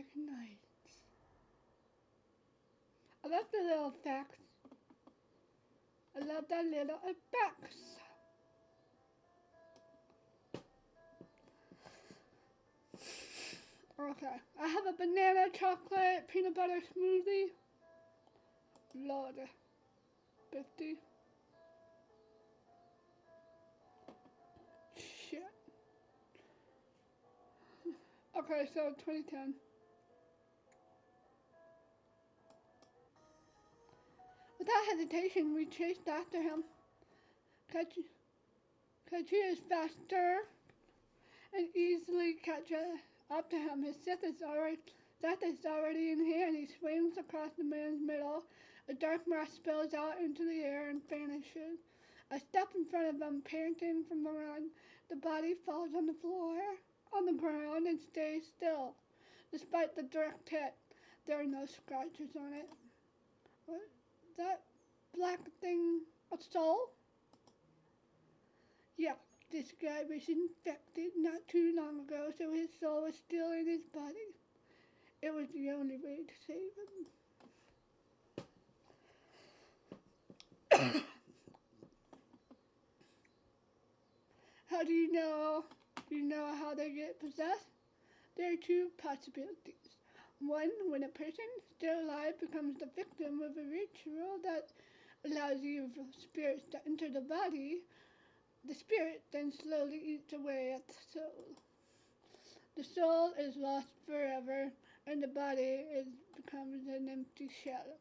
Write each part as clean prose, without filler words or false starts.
dark nights. I love the little effects. I love that little effects. Okay, I have a banana chocolate peanut butter smoothie. Lord, 50. Shit. Okay, so 2010. Without hesitation, we chased after him. Kachi is faster and easily catch up to him. His death is already in hand. He swings across the man's middle. A dark mass spills out into the air and vanishes. I step in front of him, panting from the run. The body falls on the floor, on the ground, and stays still. Despite the direct hit, there are no scratches on it. What? That black thing a soul? Yeah, this guy was infected not too long ago, so his soul was still in his body. It was the only way to save him. How do you know? Do you know how they get possessed? There are two possibilities. One, when a person still alive becomes the victim of a ritual that allows evil spirits to enter the body, the spirit then slowly eats away at the soul. The soul is lost forever, and the body becomes an empty shell.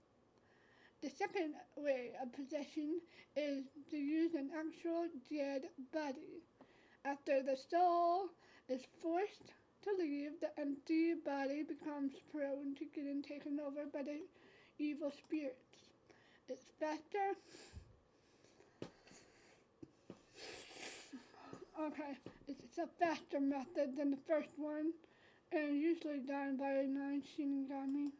The second way of possession is to use an actual dead body. After the soul is forced to leave, the empty body becomes prone to getting taken over by the evil spirits. It's faster. Okay, it's a faster method than the first one, and usually done by a non-Shinigami.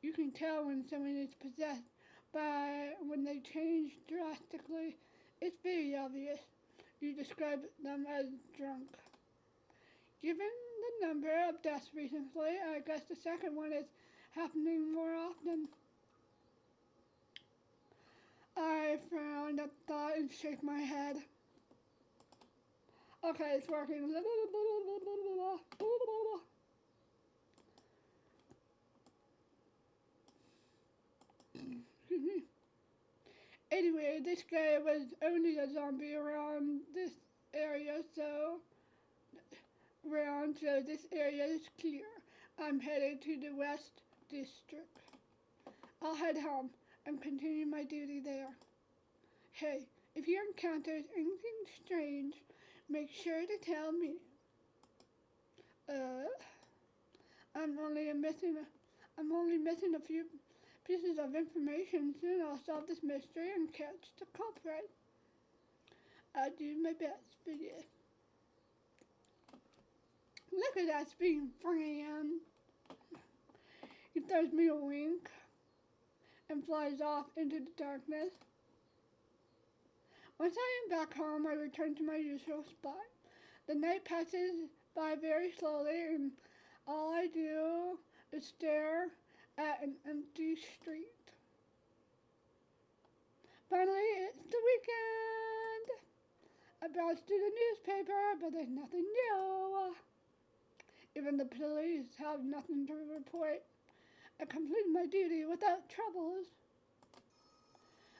You can tell when someone is possessed by when they change drastically. It's very obvious. You describe them as drunk. Given the number of deaths recently, I guess the second one is happening more often. I frown at thought and shake my head. Okay, it's working. Anyway, this guy was only a zombie around this area, so this area is clear. I'm headed to the West District. I'll head home and continue my duty there. Hey, if you encounter anything strange, make sure to tell me. I'm only missing a few pieces of information. Soon I'll solve this mystery and catch the culprit. I'll do my best for you. Look at that being friend. He throws me a wink and flies off into the darkness. Once I am back home, I return to my usual spot. The night passes by very slowly, and all I do is stare at an empty street. Finally, it's the weekend. I browse through the newspaper, but there's nothing new. Even the police have nothing to report. I complete my duty without troubles.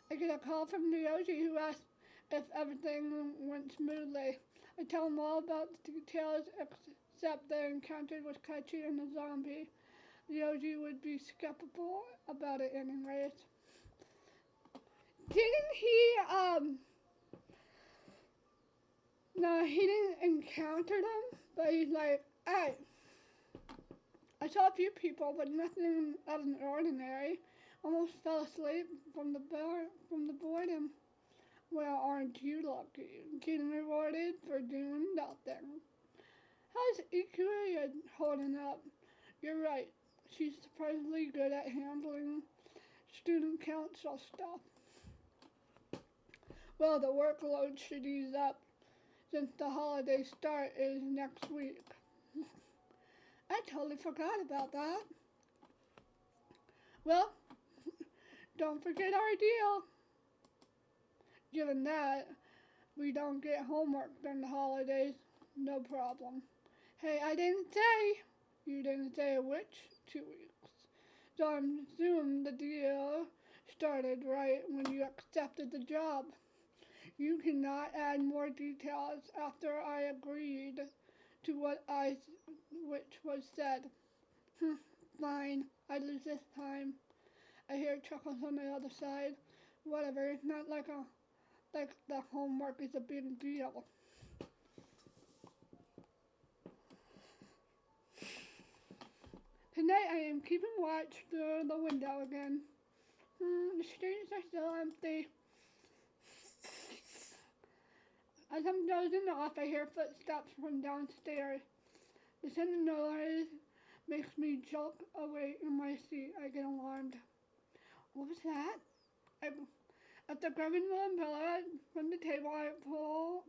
I get a call from Ryoji, who asks if everything went smoothly. I tell him all about the details except the encounter with Kachi and the zombie. Ryoji would be skeptical about it anyways. Didn't he, no, he didn't encounter them, but he's like, hey, I saw a few people, but nothing out of the ordinary. Almost fell asleep from the boredom. Well, aren't you lucky? Getting rewarded for doing nothing. How's Ikuya holding up? You're right. She's surprisingly good at handling student council stuff. Well, the workload should ease up since the holiday start is next week. I totally forgot about that. Well, don't forget our deal. Given that we don't get homework during the holidays, no problem. Hey, I didn't say. You didn't say which 2 weeks. So I'm assuming the deal started right when you accepted the job. You cannot add more details after I agreed to which was said. Fine, I lose this time. I hear chuckles on the other side. Whatever, it's not like the homework is a big deal. Tonight I am keeping watch through the window again. The streets are still empty. As I'm dozing off, I hear footsteps from downstairs. The sudden noise makes me jolt awake in my seat. I get alarmed. What was that? After grabbing the umbrella from the table, I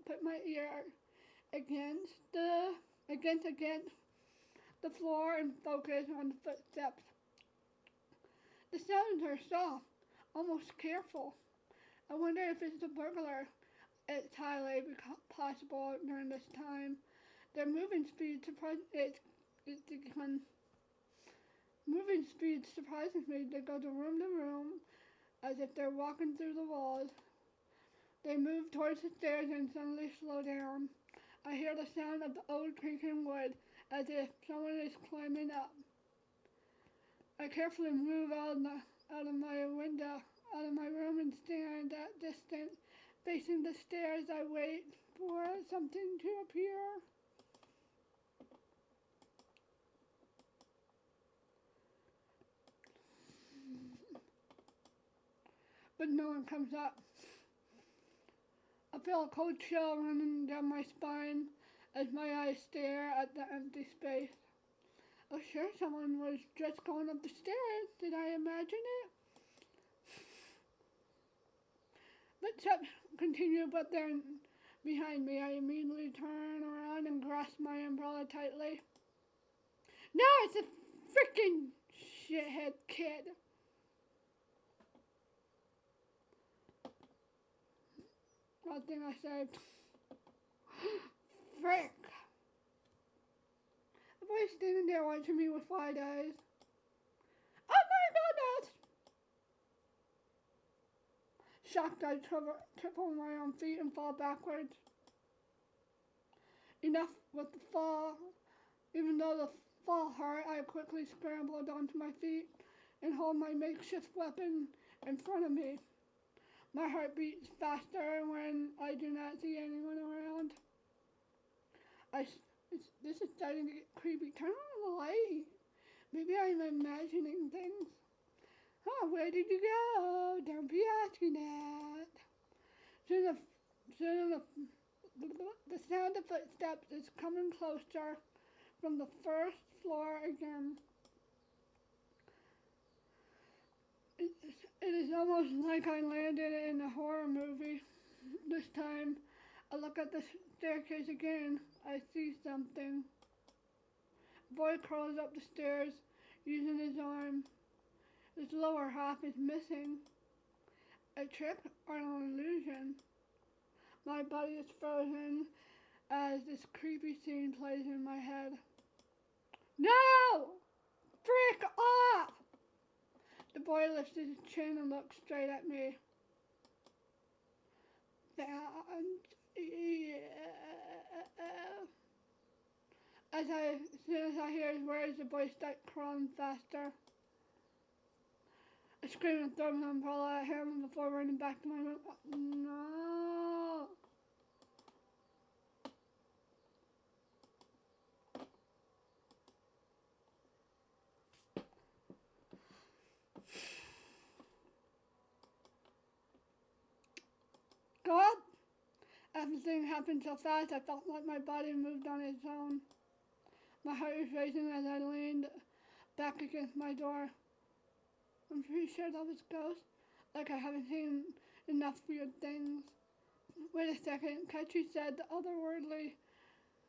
put my ear against the floor and focus on the footsteps. The sounds are soft, almost careful. I wonder if it's a burglar. It's highly possible during this time. Their moving speed surprises me. They go to room as if they're walking through the walls. They move towards the stairs and suddenly slow down. I hear the sound of the old creaking wood as if someone is climbing up. I carefully move out of my room and stand at distance. Facing the stairs, I wait for something to appear. But no one comes up. I feel a cold chill running down my spine as my eyes stare at the empty space. Oh, sure, someone was just going up the stairs. Did I imagine it? Footsteps continue, but they're behind me. I immediately turn around and grasp my umbrella tightly. No, it's a freaking shithead kid. One thing I said. Frick. The boy standing there watching me with wide eyes. Oh my goodness! Shocked, I trip on my own feet and fall backwards. Enough with the fall. Even though the fall hurt, I quickly scrambled onto my feet and hold my makeshift weapon in front of me. My heart beats faster when I do not see anyone around. This is starting to get creepy. Turn on the light. Maybe I'm imagining things. Oh, where did you go? Don't be asking that. Soon the sound of footsteps is coming closer from the first floor again. It is almost like I landed in a horror movie. This time, I look at the staircase again. I see something. A boy crawls up the stairs using his arm. His lower half is missing. A trick or an illusion? My body is frozen as this creepy scene plays in my head. No! Frick off! The boy lifts his chin and looks straight at me. As soon as I hear his words, the boy starts crawling faster. I scream and throw my umbrella at him before running back to my room. No! God! Everything happened so fast, I felt like my body moved on its own. My heart was racing as I leaned back against my door. I'm pretty sure that was a ghost. Like I haven't seen enough weird things. Wait a second. Ketchy said the otherworldly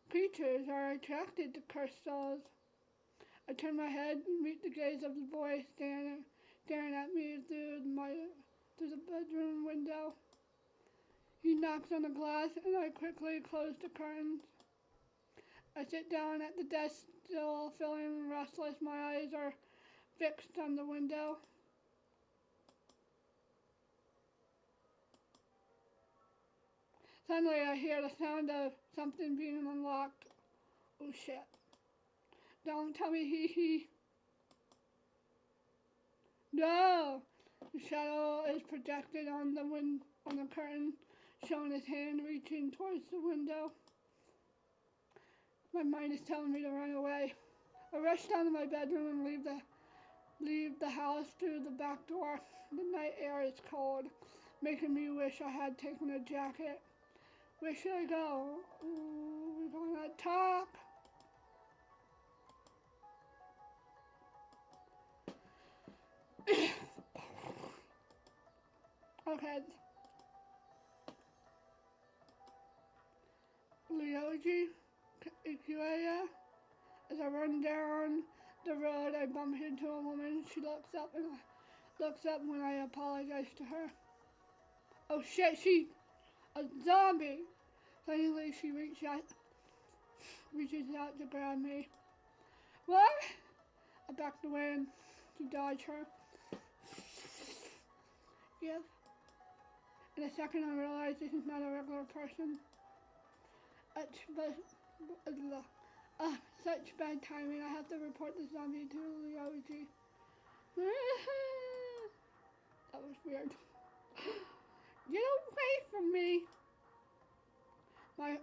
creatures are attracted to cursed souls. I turn my head and meet the gaze of the boy staring at me through the bedroom window. He knocks on the glass and I quickly close the curtains. I sit down at the desk, still feeling restless. My eyes are fixed on the window. Suddenly I hear the sound of something being unlocked. Oh shit. Don't tell me he. No! The shadow is projected on the curtain, showing his hand reaching towards the window. My mind is telling me to run away. I rush down to my bedroom and leave the house through the back door. The night air is cold, making me wish I had taken a jacket. Where should I go? Ooh, we're gonna talk. Okay. Ryoji Ikuya. As I run down the road, I bump into a woman. She looks up when I apologize to her. Oh shit, she's a zombie! Suddenly she reaches out to grab me. What? I backed away to dodge her. Yes. In a second I realized this is not a regular person. Such bad timing. I have to report the zombie to Ryoji. That was weird. Get away from me!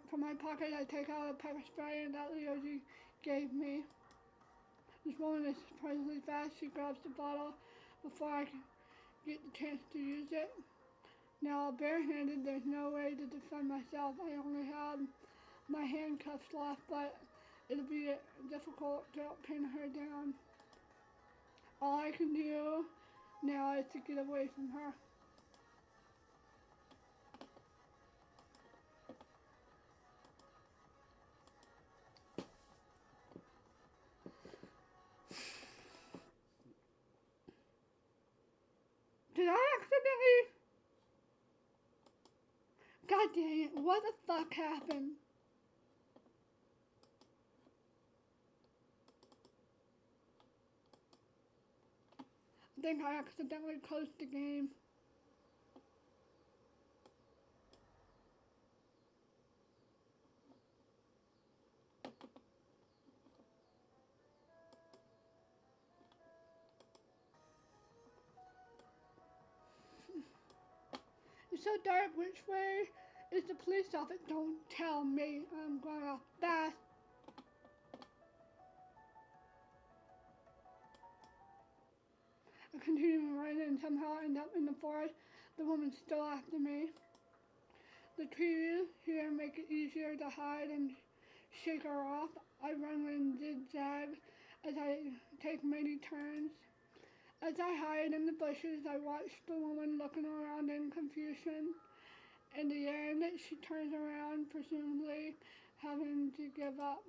From my pocket I take out a pepper spray that Ryoji gave me. This woman is surprisingly fast. She grabs the bottle before I can get the chance to use it. Now barehanded, there's no way to defend myself. I only have my handcuffs left, but it'll be difficult to pin her down. All I can do now is to get away from her. Did I accidentally? God dang it, what the fuck happened? I think I accidentally closed the game. It's so dark. Which way is the police office? Don't tell me. I'm gonna fast. I continue running and somehow end up in the forest. The woman's still after me. The trees here make it easier to hide and shake her off. I run in zigzags as I take many turns. As I hide in the bushes, I watch the woman looking around in confusion. In the end, she turns around, presumably having to give up.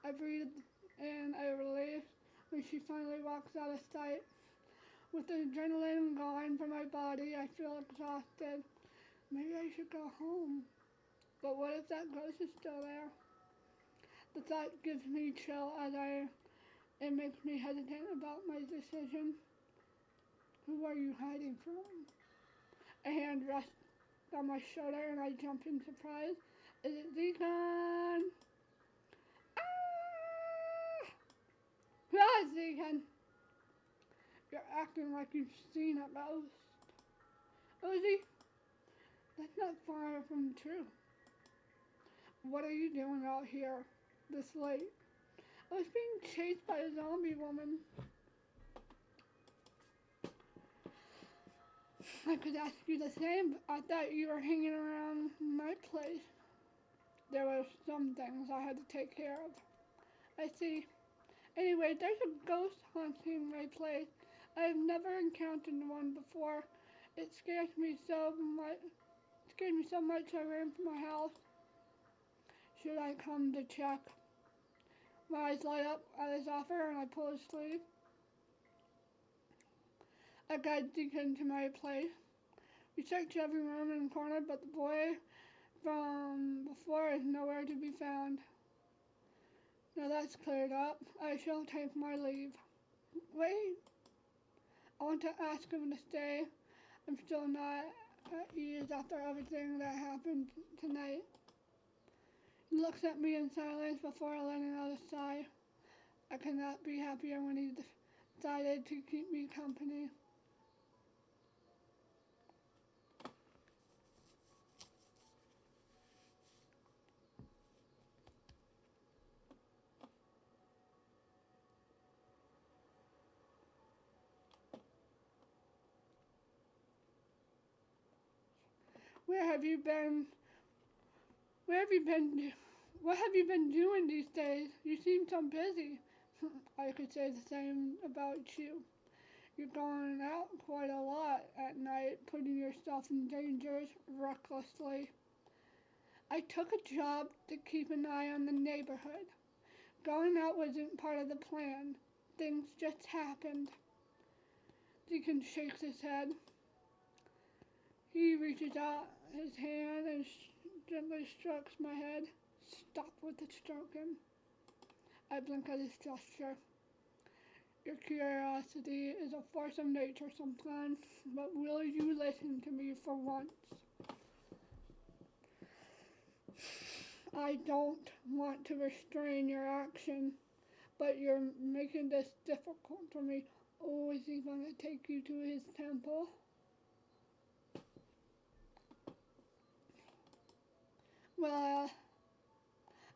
I breathe in a relief when she finally walks out of sight. With the adrenaline gone from my body, I feel exhausted. Maybe I should go home. But what if that ghost is still there? The thought gives me chill it makes me hesitant about my decision. Who are you hiding from? A hand rests on my shoulder and I jump in surprise. Is it ZEIKUN? Ah! Ah, ZEIKUN! You're acting like you've seen a ghost. Ozzy, that's not far from true. What are you doing out here this late? I was being chased by a zombie woman. I could ask you the same, but I thought you were hanging around my place. There were some things I had to take care of. I see. Anyway, there's a ghost haunting my place. I have never encountered one before. It scares me so much I ran from my house. Should I come to check? My eyes light up at his offer and I pull his sleeve. I guide Deacon to my place. We search every room and corner, but the boy from before is nowhere to be found. Now that's cleared up. I shall take my leave. Wait. I want to ask him to stay. I'm still not at ease after everything that happened tonight. He looks at me in silence before letting out a sigh. I could not be happier when he decided to keep me company. Where have you been? Where have you been? What have you been doing these days? You seem so busy. I could say the same about you. You're going out quite a lot at night, putting yourself in danger recklessly. I took a job to keep an eye on the neighborhood. Going out wasn't part of the plan. Things just happened. Deacon shakes his head. He reaches out his hand and gently strokes my head. Stop with the stroking. I blink at his gesture. Your curiosity is a force of nature sometimes, but will you listen to me for once? I don't want to restrain your action, but you're making this difficult for me. Oh, is he going to take you to his temple? Well,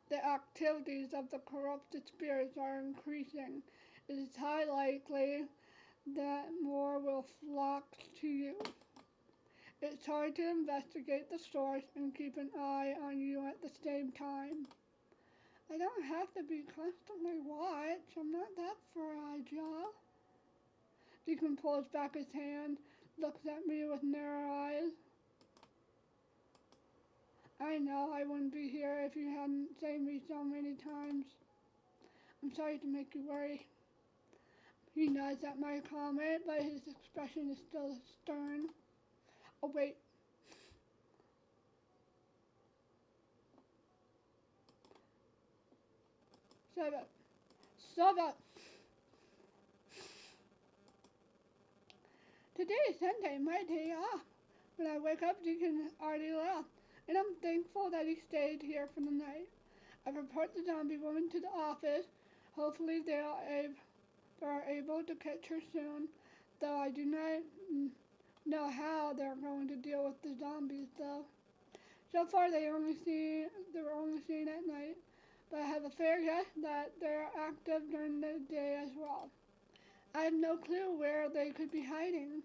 the activities of the corrupted spirits are increasing. It is highly likely that more will flock to you. It's hard to investigate the source and keep an eye on you at the same time. I don't have to be constantly watched. I'm not that fragile. Deacon pulls back his hand, looks at me with narrow eyes. I know I wouldn't be here if you hadn't saved me so many times. I'm sorry to make you worry. He nods at my comment, but his expression is still stern. Oh, wait. Shut up. Shut up. Today is Sunday, my day off. When I wake up, Deacon already left, and I'm thankful that he stayed here for the night. I report the zombie woman to the office. Hopefully they are able to catch her soon, though I do not know how they're going to deal with the zombies, though. So far, they were only seen at night, but I have a fair guess that they're active during the day as well. I have no clue where they could be hiding.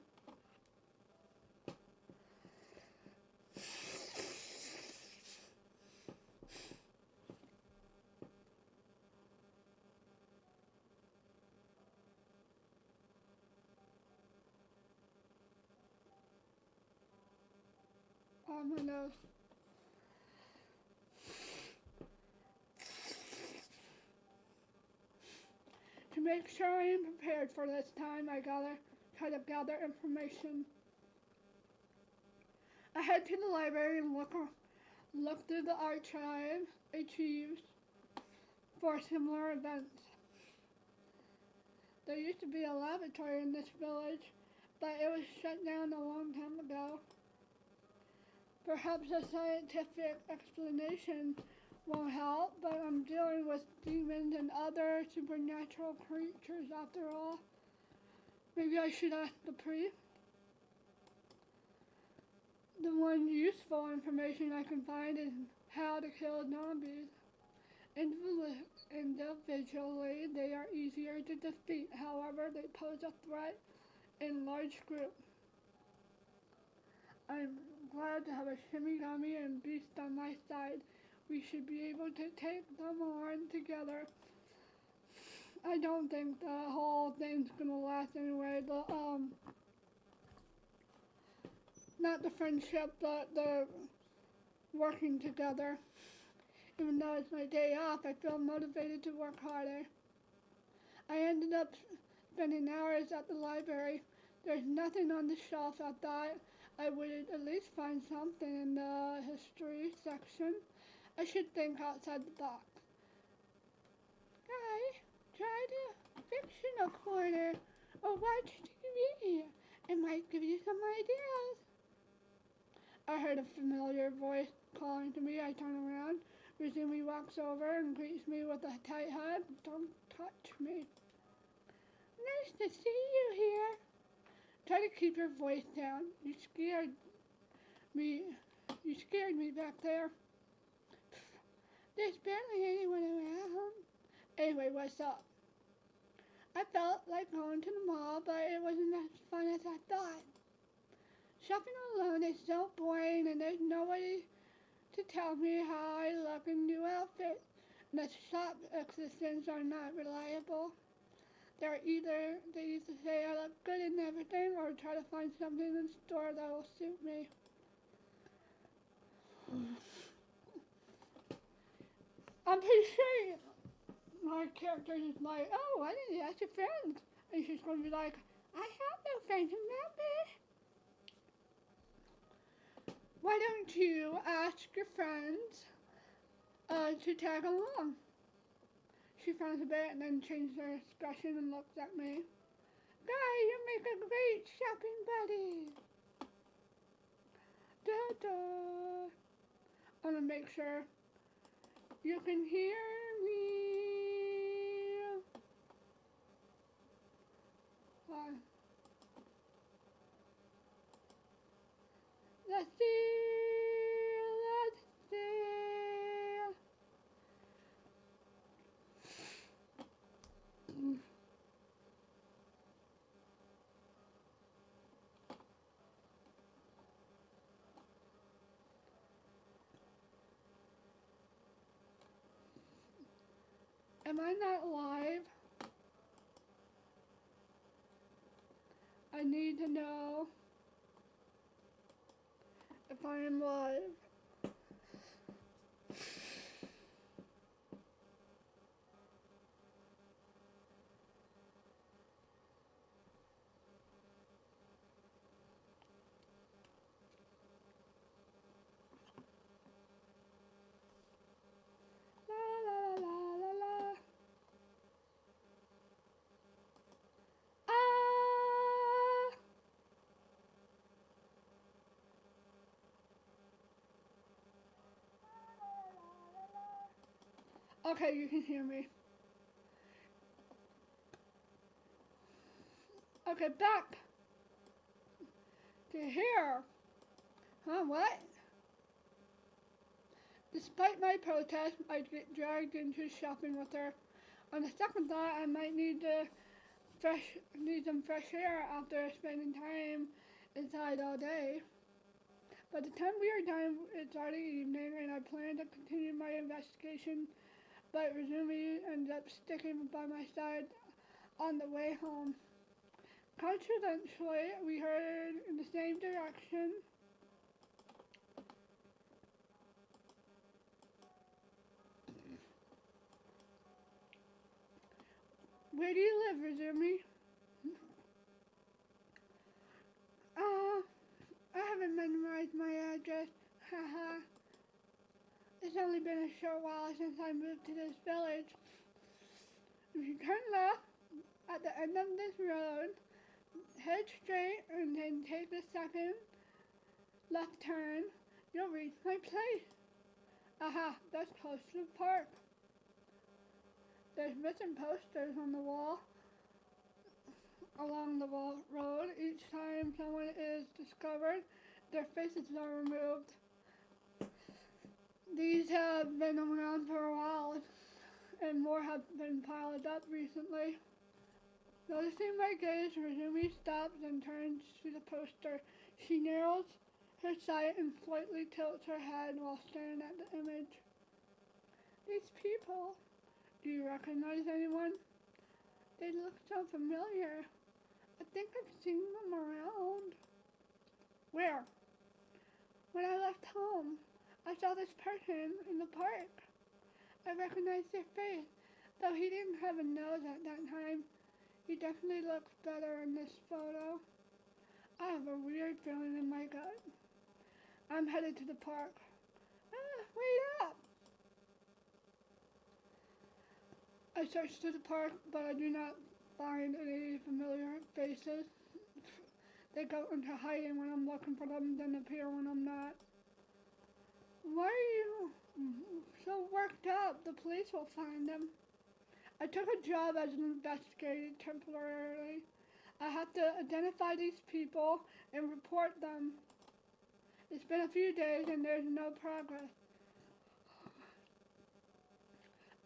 Oh, my nose. To make sure I am prepared for this time, I try to gather information. I head to the library and look through the archives for similar events. There used to be a laboratory in this village, but it was shut down a long time ago. Perhaps a scientific explanation won't help, but I'm dealing with demons and other supernatural creatures after all. Maybe I should ask the priest. The one useful information I can find is how to kill zombies. Individually, they are easier to defeat. However, they pose a threat in large groups. I'm glad to have a Shimigami and Beast on my side. We should be able to take them on together. I don't think the whole thing's gonna last anyway. Not the friendship, but the working together. Even though it's my day off, I feel motivated to work harder. I ended up spending hours at the library. There's nothing on the shelf. I thought I would at least find something in the history section. I should think outside the box. Guy, try the fictional corner or watch TV. It might give you some ideas. I heard a familiar voice calling to me. I turn around. Rizumi walks over and greets me with a tight hug. Don't touch me. Nice to see you here. Try to keep your voice down. You scared me. You scared me back there. There's barely anyone around. Anyway, what's up? I felt like going to the mall, but it wasn't as fun as I thought. Shopping alone is so boring, and there's nobody to tell me how I look in new outfits. And the shop assistants are not reliable. They either say I look good in everything or try to find something in the store that will suit me. I'm pretty sure my character is like, oh, why didn't you ask your friends? And she's going to be like, I have no friends, remember? Why don't you ask your friends to tag along? She frowns a bit and then changes her expression and looks at me. Guy, you make a great shopping buddy. Da-da. I want to make sure you can hear me. Let's see. Let's see. Am I not live? I need to know if I am live. La la la la la. Ah! Okay, you can hear me. Okay, back to here. Huh, what? Despite my protest, I get dragged into shopping with her. On the second thought, I might need some fresh air after spending time inside all day. By the time we are done, it's already evening, and I plan to continue my investigation, but Rizumi ends up sticking by my side on the way home. Coincidentally, we heard in the same direction. Where do you live, Rizumi? I haven't memorized my address. Haha. It's only been a short while since I moved to this village. If you turn left at the end of this road, head straight and then take the second left turn, you'll reach my place. Aha, that's close to the park. There's missing posters on the wall along the road. Each time someone is discovered, their faces are removed. These have been around for a while, and more have been piled up recently. Noticing my gaze, Rizumi stops and turns to the poster. She narrows her sight and slightly tilts her head while staring at the image. These people, do you recognize anyone? They look so familiar. I think I've seen them around. Where? When I left home, I saw this person in the park. I recognized their face. Though he didn't have a nose at that time, he definitely looks better in this photo. I have a weird feeling in my gut. I'm headed to the park. Wait up! I search through the park, but I do not find any familiar faces. They go into hiding when I'm looking for them, then appear when I'm not. Why are you so worked up? The police will find them. I took a job as an investigator temporarily. I have to identify these people and report them. It's been a few days and there's no progress.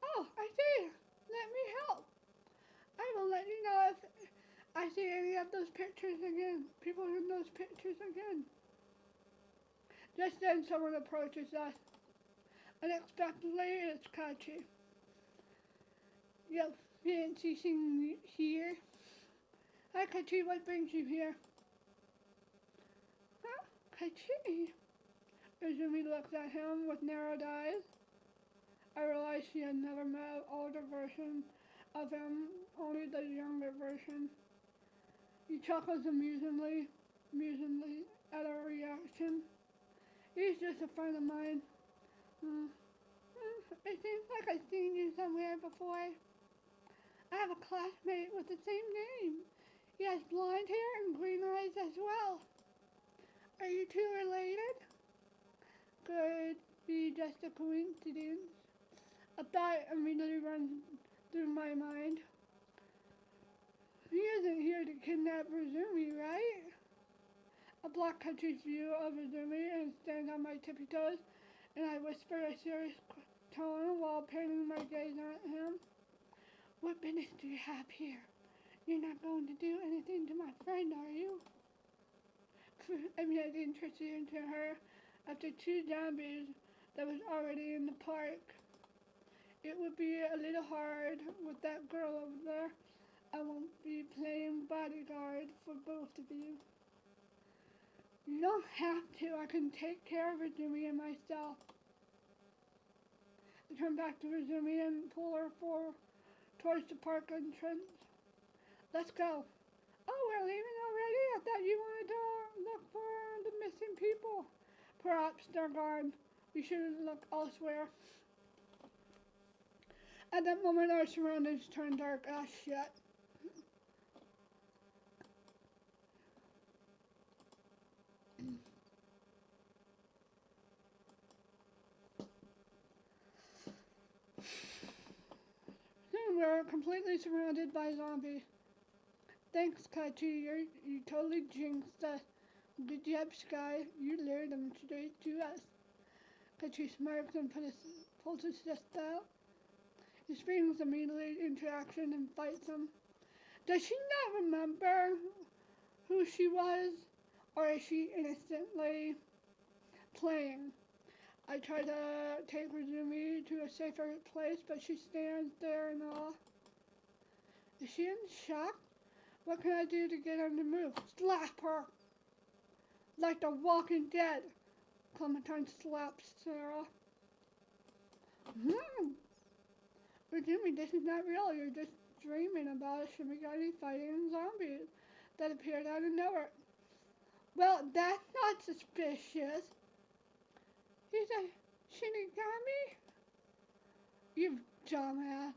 Oh, I see. Let me help. I will let you know if I see any of those pictures again. People in those pictures again. Just then someone approaches us. Unexpectedly, it's Kachi. Yo, fancy seeing you here. Hi, Kachi, what brings you here? Huh? Kachi? Izumi looked at him with narrowed eyes. I realized she had never met an older version of him, only the younger version. He chuckles amusingly at our reaction. He's just a friend of mine. It seems like I've seen you somewhere before. I have a classmate with the same name. He has blonde hair and green eyes as well. Are you two related? Could be just a coincidence. A thought immediately runs through my mind. He isn't here to kidnap Razumi, right? I block Kachi's view of Razumi and stand on my tippy toes, and I whisper a serious tone while panning my gaze at him. What business do you have here? You're not going to do anything to my friend, are you? I'm not interested into her after 2 zombies that was already in the park. It would be a little hard with that girl over there. I won't be playing bodyguard for both of you. You don't have to. I can take care of Razumi and myself. I turn back to Razumi and pull her towards the park entrance. Let's go. Oh, we're leaving already? I thought you wanted to look for the missing people. Perhaps they're gone. We should look elsewhere. At that moment, our surroundings turned dark as shit. Soon we're completely surrounded by zombies. Thanks, Kachi. You totally jinxed us. Good job, Sky. You lured them straight to us. Kachi smirks and pulls his fist out. He springs immediately into action and fights him. Does she not remember who she was? Or is she innocently playing? I try to take Razumi to a safer place, but she stands there in awe. Is she in shock? What can I do to get her to move? Slap her! Like the Walking Dead. Clementine slaps Sarah. Razumi, this is not real. You're just dreaming about a Shimigami fighting zombies that appeared out of nowhere. Well, that's not suspicious. He's a Shinigami? You dumbass.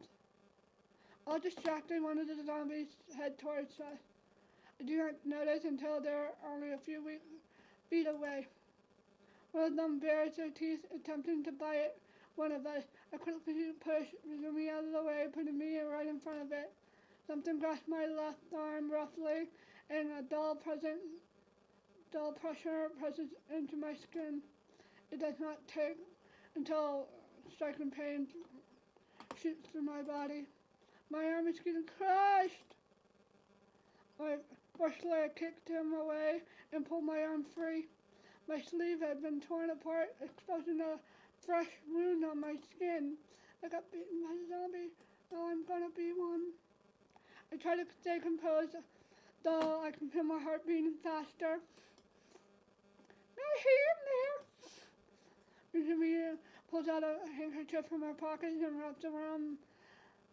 All distracted, one of the zombies head towards us. I do not notice until they're only a few feet away. One of them bares their teeth, attempting to bite one of us. I quickly push Razumi out of the way, putting me right in front of it. Something grasps my left arm roughly, and a dull pressure presses into my skin. It does not take until striking pain shoots through my body. My arm is getting crushed. My forcefully kicked him away and pulled my arm free. My sleeve had been torn apart, exposing a fresh wound on my skin. I got beaten by a zombie. Now I'm gonna be one. I try to stay composed, though I can feel my heart beating faster. Not here, there. Razumi pulls out a handkerchief from her pocket and wraps it around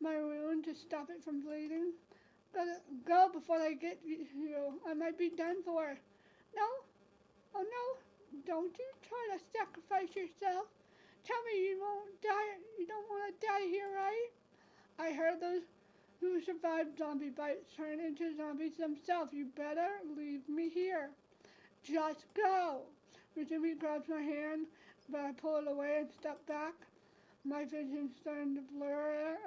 my wound to stop it from bleeding. Gotta go before they get you. I might be done for. No? Oh no? Don't you try to sacrifice yourself. Tell me you won't die. You don't want to die here, right? I heard those who survived zombie bites turn into zombies themselves. You better leave me here. Just go. Rizumi grabs my hand, but I pull it away and step back. My vision starting to blur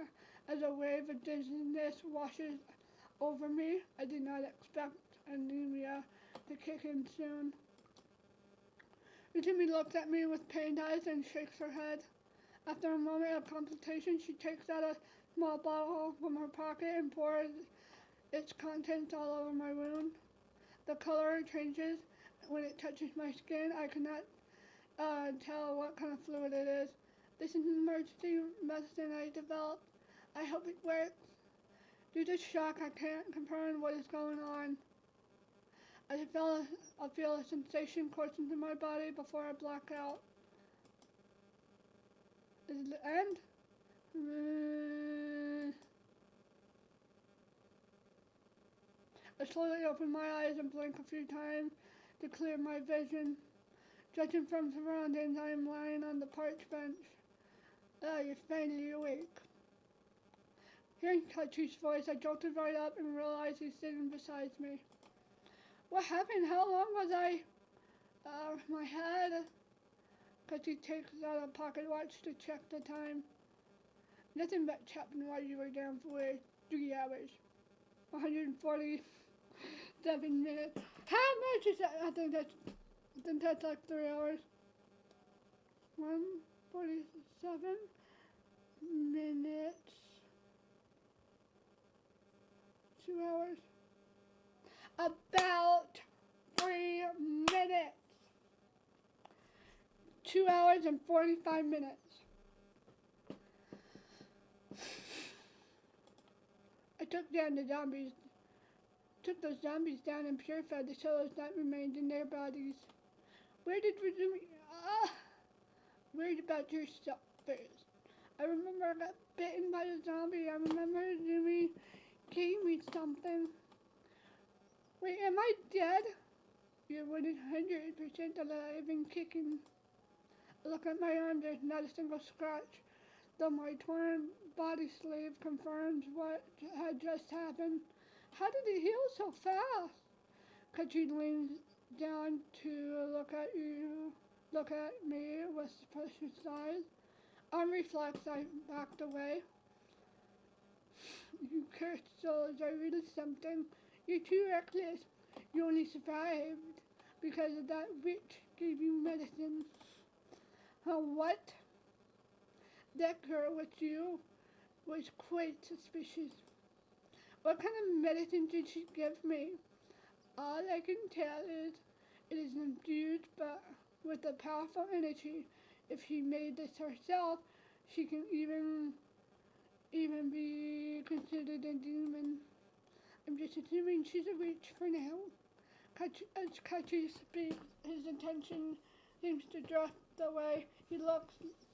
as a wave of dizziness washes over me. I did not expect anemia to kick in soon. Rizumi looks at me with pained eyes and shakes her head. After a moment of consultation, she takes out a small bottle from her pocket and pours its contents all over my wound. The color changes when it touches my skin. I cannot tell what kind of fluid it is. This is an emergency medicine I developed. I hope it works. Due to shock, I can't confirm what is going on. I feel a sensation course into my body before I black out. Is it the end? I slowly open my eyes and blink a few times to clear my vision. Judging from surroundings, I am lying on the park bench. You're finally awake. Hearing Kachi's voice, I jolted right up and realized he's sitting beside me. What happened? How long was I? My head. Kachi takes out a pocket watch to check the time. Nothing but happened while you were down for 3 hours. 147 minutes. How much is that? I think that's like 3 hours. 147 minutes. 2 hours. About 3 minutes. 2 hours and 45 minutes. I took those zombies down and purified the souls that remained in their bodies. Where did Rizumi... worried about yourself first. I remember I got bitten by the zombie. I remember Rizumi gave me something. Wait, am I dead? You're 100% alive and kicking. I look at my arm, there's not a single scratch. Though my torn body sleeve confirms what had just happened. How did it heal so fast? Kachi leans down to look at me with suspicious eyes. On reflex, I backed away. You cursed souls are really something. You're too reckless. You only survived because of that witch gave you medicine. What? That girl with you was quite suspicious. What kind of medicine did she give me? All I can tell is it is imbued but with a powerful energy. If she made this herself, she can even be considered a demon. I'm just assuming she's a witch for now. As Kachi speaks, his attention seems to drift away. He looks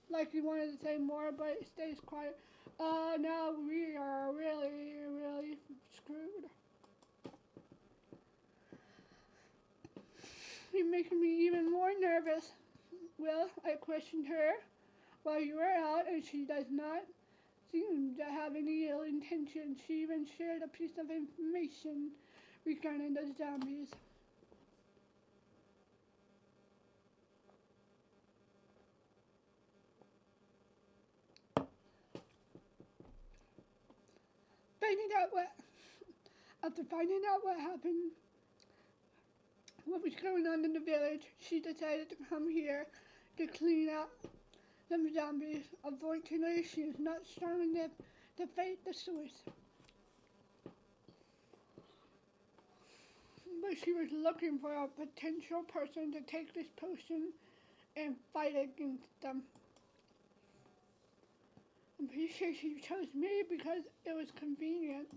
like he wanted to say more, but it stays quiet. Now we are really, really screwed. You're making me even more nervous. Well, I questioned her while you were out, and she does not seem to have any ill intention. She even shared a piece of information regarding the zombies. After finding out what happened, what was going on in the village, she decided to come here to clean up some zombies. Unfortunately, she is not strong enough to fight the source. But she was looking for a potential person to take this potion and fight against them. I'm pretty sure she chose me because it was convenient.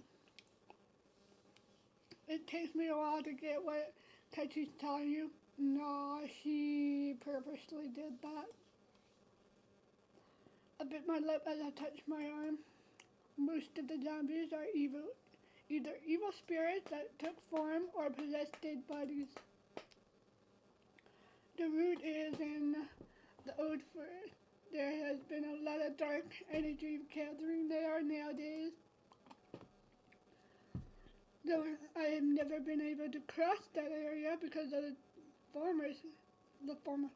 It takes me a while to get what Kachi's telling you. No, she purposely did that. I bit my lip as I touched my arm. Most of the zombies are evil, either evil spirits that took form or possessed dead bodies. The root is in the old forest. There has been a lot of dark energy gathering there nowadays. Though I have never been able to cross that area because of the former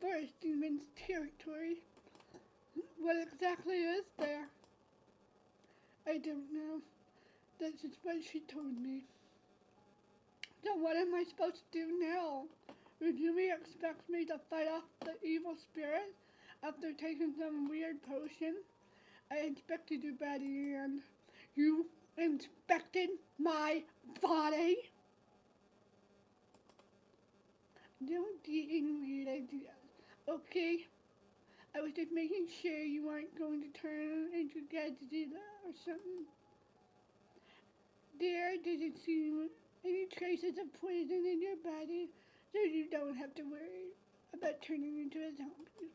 forest demon's territory. What exactly is there? I don't know. That's just what she told me. So what am I supposed to do now? Would Yumi expect me to fight off the evil spirit after taking some weird potion? I inspected your body and you inspected my body? Don't get any weird ideas, okay? I was just making sure you weren't going to turn into Godzilla or something. There doesn't seem any traces of poison in your body, so you don't have to worry about turning into a zombie.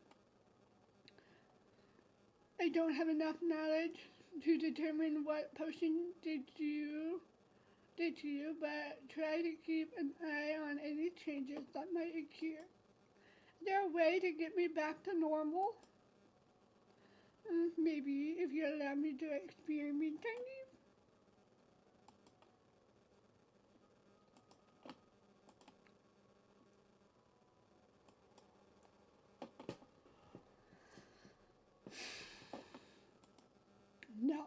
I don't have enough knowledge to determine what potion did to you, but try to keep an eye on any changes that might occur. Is there a way to get me back to normal? Maybe if you allow me to experiment on you. No,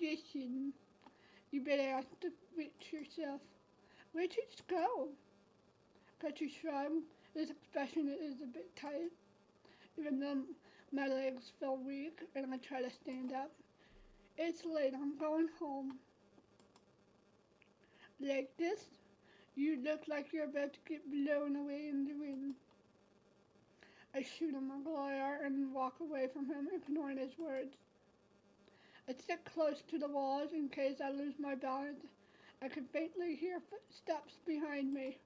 listen. You better ask the witch yourself. Where'd you go? Got shrug. His expression is a bit tight, even though my legs feel weak and I try to stand up. It's late, I'm going home. Like this? You look like you're about to get blown away in the wind. I shoot him a glare and walk away from him, ignoring his words. I stick close to the walls in case I lose my balance. I can faintly hear footsteps behind me.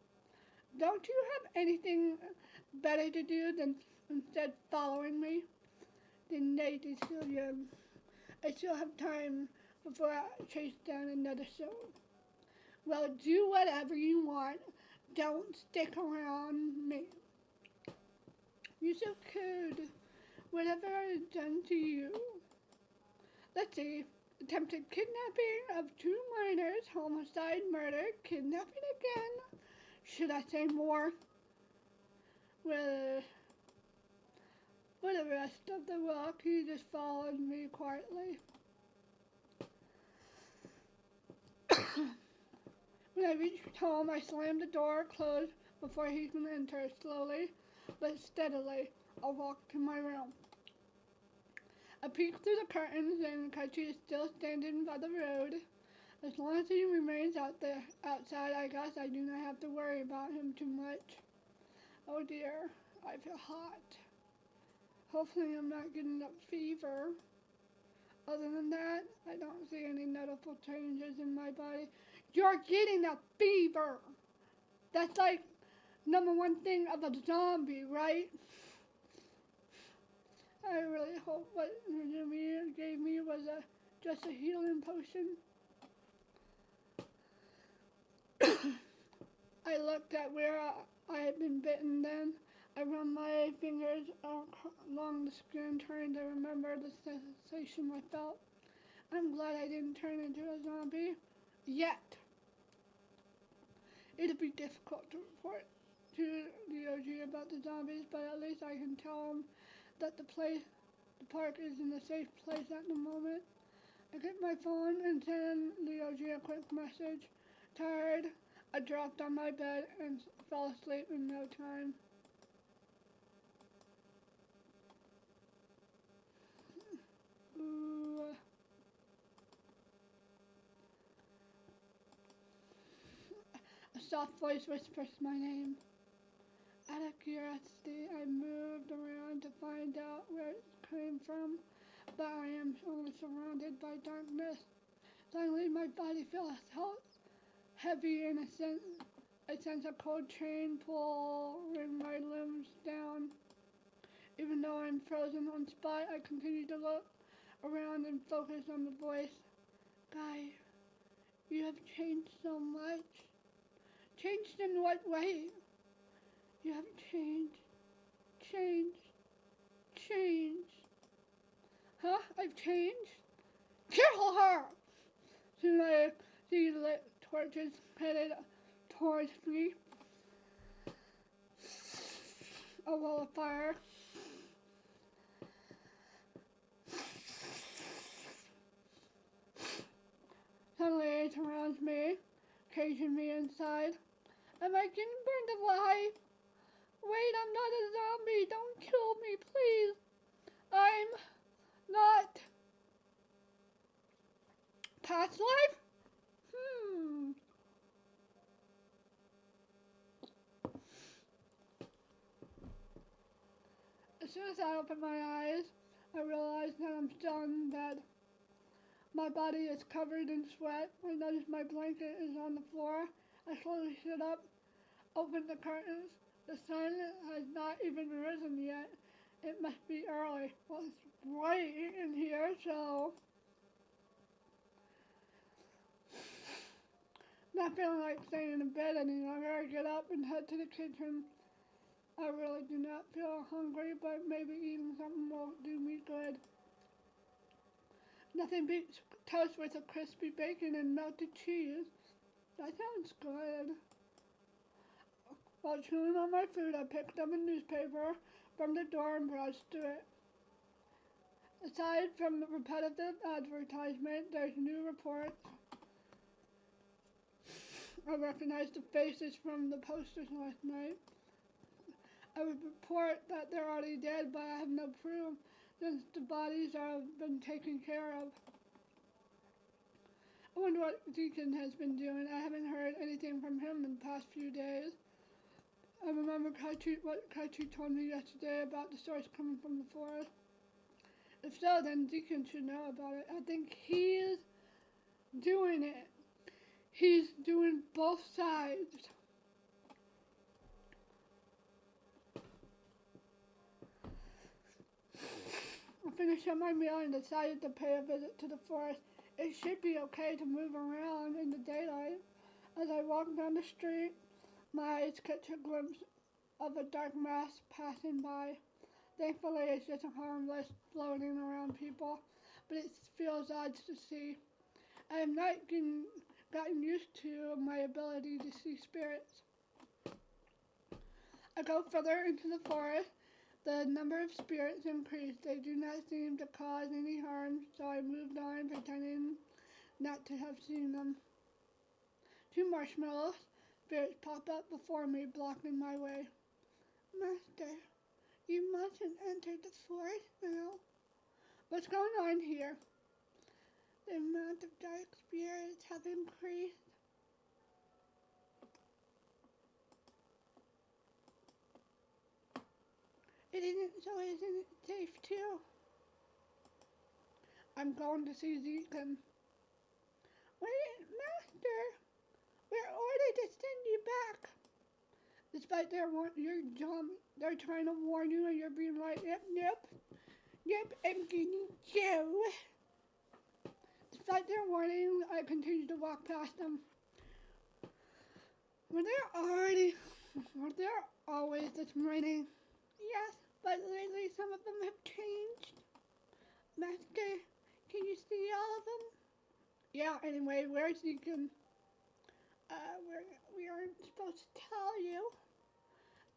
Don't you have anything better to do than instead following me? The night is still young. I still have time before I chase down another soul. Well, do whatever you want. Don't stick around me. You're so cold. Whatever I've done to you. Let's see. Attempted kidnapping of 2 minors, homicide, murder, kidnapping again. Should I say more? Well, for the rest of the walk, he just followed me quietly. When I reached home, I slammed the door closed before he can enter. Slowly but steadily, I walked to my room. I peeked through the curtains and Kachi is still standing by the road. As long as he remains outside, I guess I do not have to worry about him too much. Oh dear, I feel hot. Hopefully I'm not getting a fever. Other than that, I don't see any noticeable changes in my body. You're getting a fever! That's like #1 thing of a zombie, right? I really hope what Jimmy gave me was just a healing potion. I looked at where I had been bitten then. I run my fingers along the skin trying to remember the sensation I felt. I'm glad I didn't turn into a zombie. Yet. It'll be difficult to report to the OG about the zombies, but at least I can tell him that the park is in a safe place at the moment. I get my phone and send the OG a quick message. Tired, I dropped on my bed and fell asleep in no time. Ooh. A soft voice whispers my name. Out of curiosity, I moved around to find out where it came from, but I am only surrounded by darkness. Suddenly, my body feels heavy and a sense of cold chain pulling my limbs down. Even though I'm frozen on spot, I continue to look around and focus on the voice. Guy, you have changed so much. Changed in what way? You have changed. Changed. Changed. Huh? I've changed? Kill her! Soon I see lit torches headed towards me. A wall of fire. Suddenly it surrounds me, caging me inside. Am I getting burned alive? Wait, I'm not a zombie. Don't kill me, please. I'm not past life? As soon as I open my eyes, I realize that I'm still in bed. My body is covered in sweat. I notice my blanket is on the floor. I slowly sit up, open the curtains. The sun has not even risen yet. It must be early. Well, it's bright in here, so not feeling like staying in bed any longer. I get up and head to the kitchen. I really do not feel hungry, but maybe eating something will do me good. Nothing beats toast with a crispy bacon and melted cheese. That sounds good. While chewing on my food, I picked up a newspaper from the door and browsed through it. Aside from the repetitive advertisement, there's new reports. I recognized the faces from the posters last night. I would report that they're already dead, but I have no proof since the bodies have been taken care of. I wonder what ZEIKUN has been doing. I haven't heard anything from him in the past few days. I remember what Kaichi told me yesterday about the source coming from the forest. If so, then ZEIKUN should know about it. I think he's doing it. He's doing both sides. I finished up my meal and decided to pay a visit to the forest. It should be okay to move around in the daylight. As I walk down the street, my eyes catch a glimpse of a dark mass passing by. Thankfully, it's just harmless floating around people, but it feels odd to see. I have not gotten used to my ability to see spirits. I go further into the forest. The number of spirits increased. They do not seem to cause any harm, so I moved on, pretending not to have seen them. 2 marshmallow spirits pop up before me, blocking my way. Master, you mustn't enter the forest now. What's going on here? The amount of dark spirits have increased. Isn't it safe too? I'm going to see ZEIKUN. Wait, Master, we're ordered to send you back. Despite they're trying to warn you and you're being like, yep, I'm getting you. Despite their warning, I continue to walk past them. Were there always this many? Yes, but lately some of them have changed. Master, can you see all of them? Yeah, anyway, where's ZEIKUN? We aren't supposed to tell you.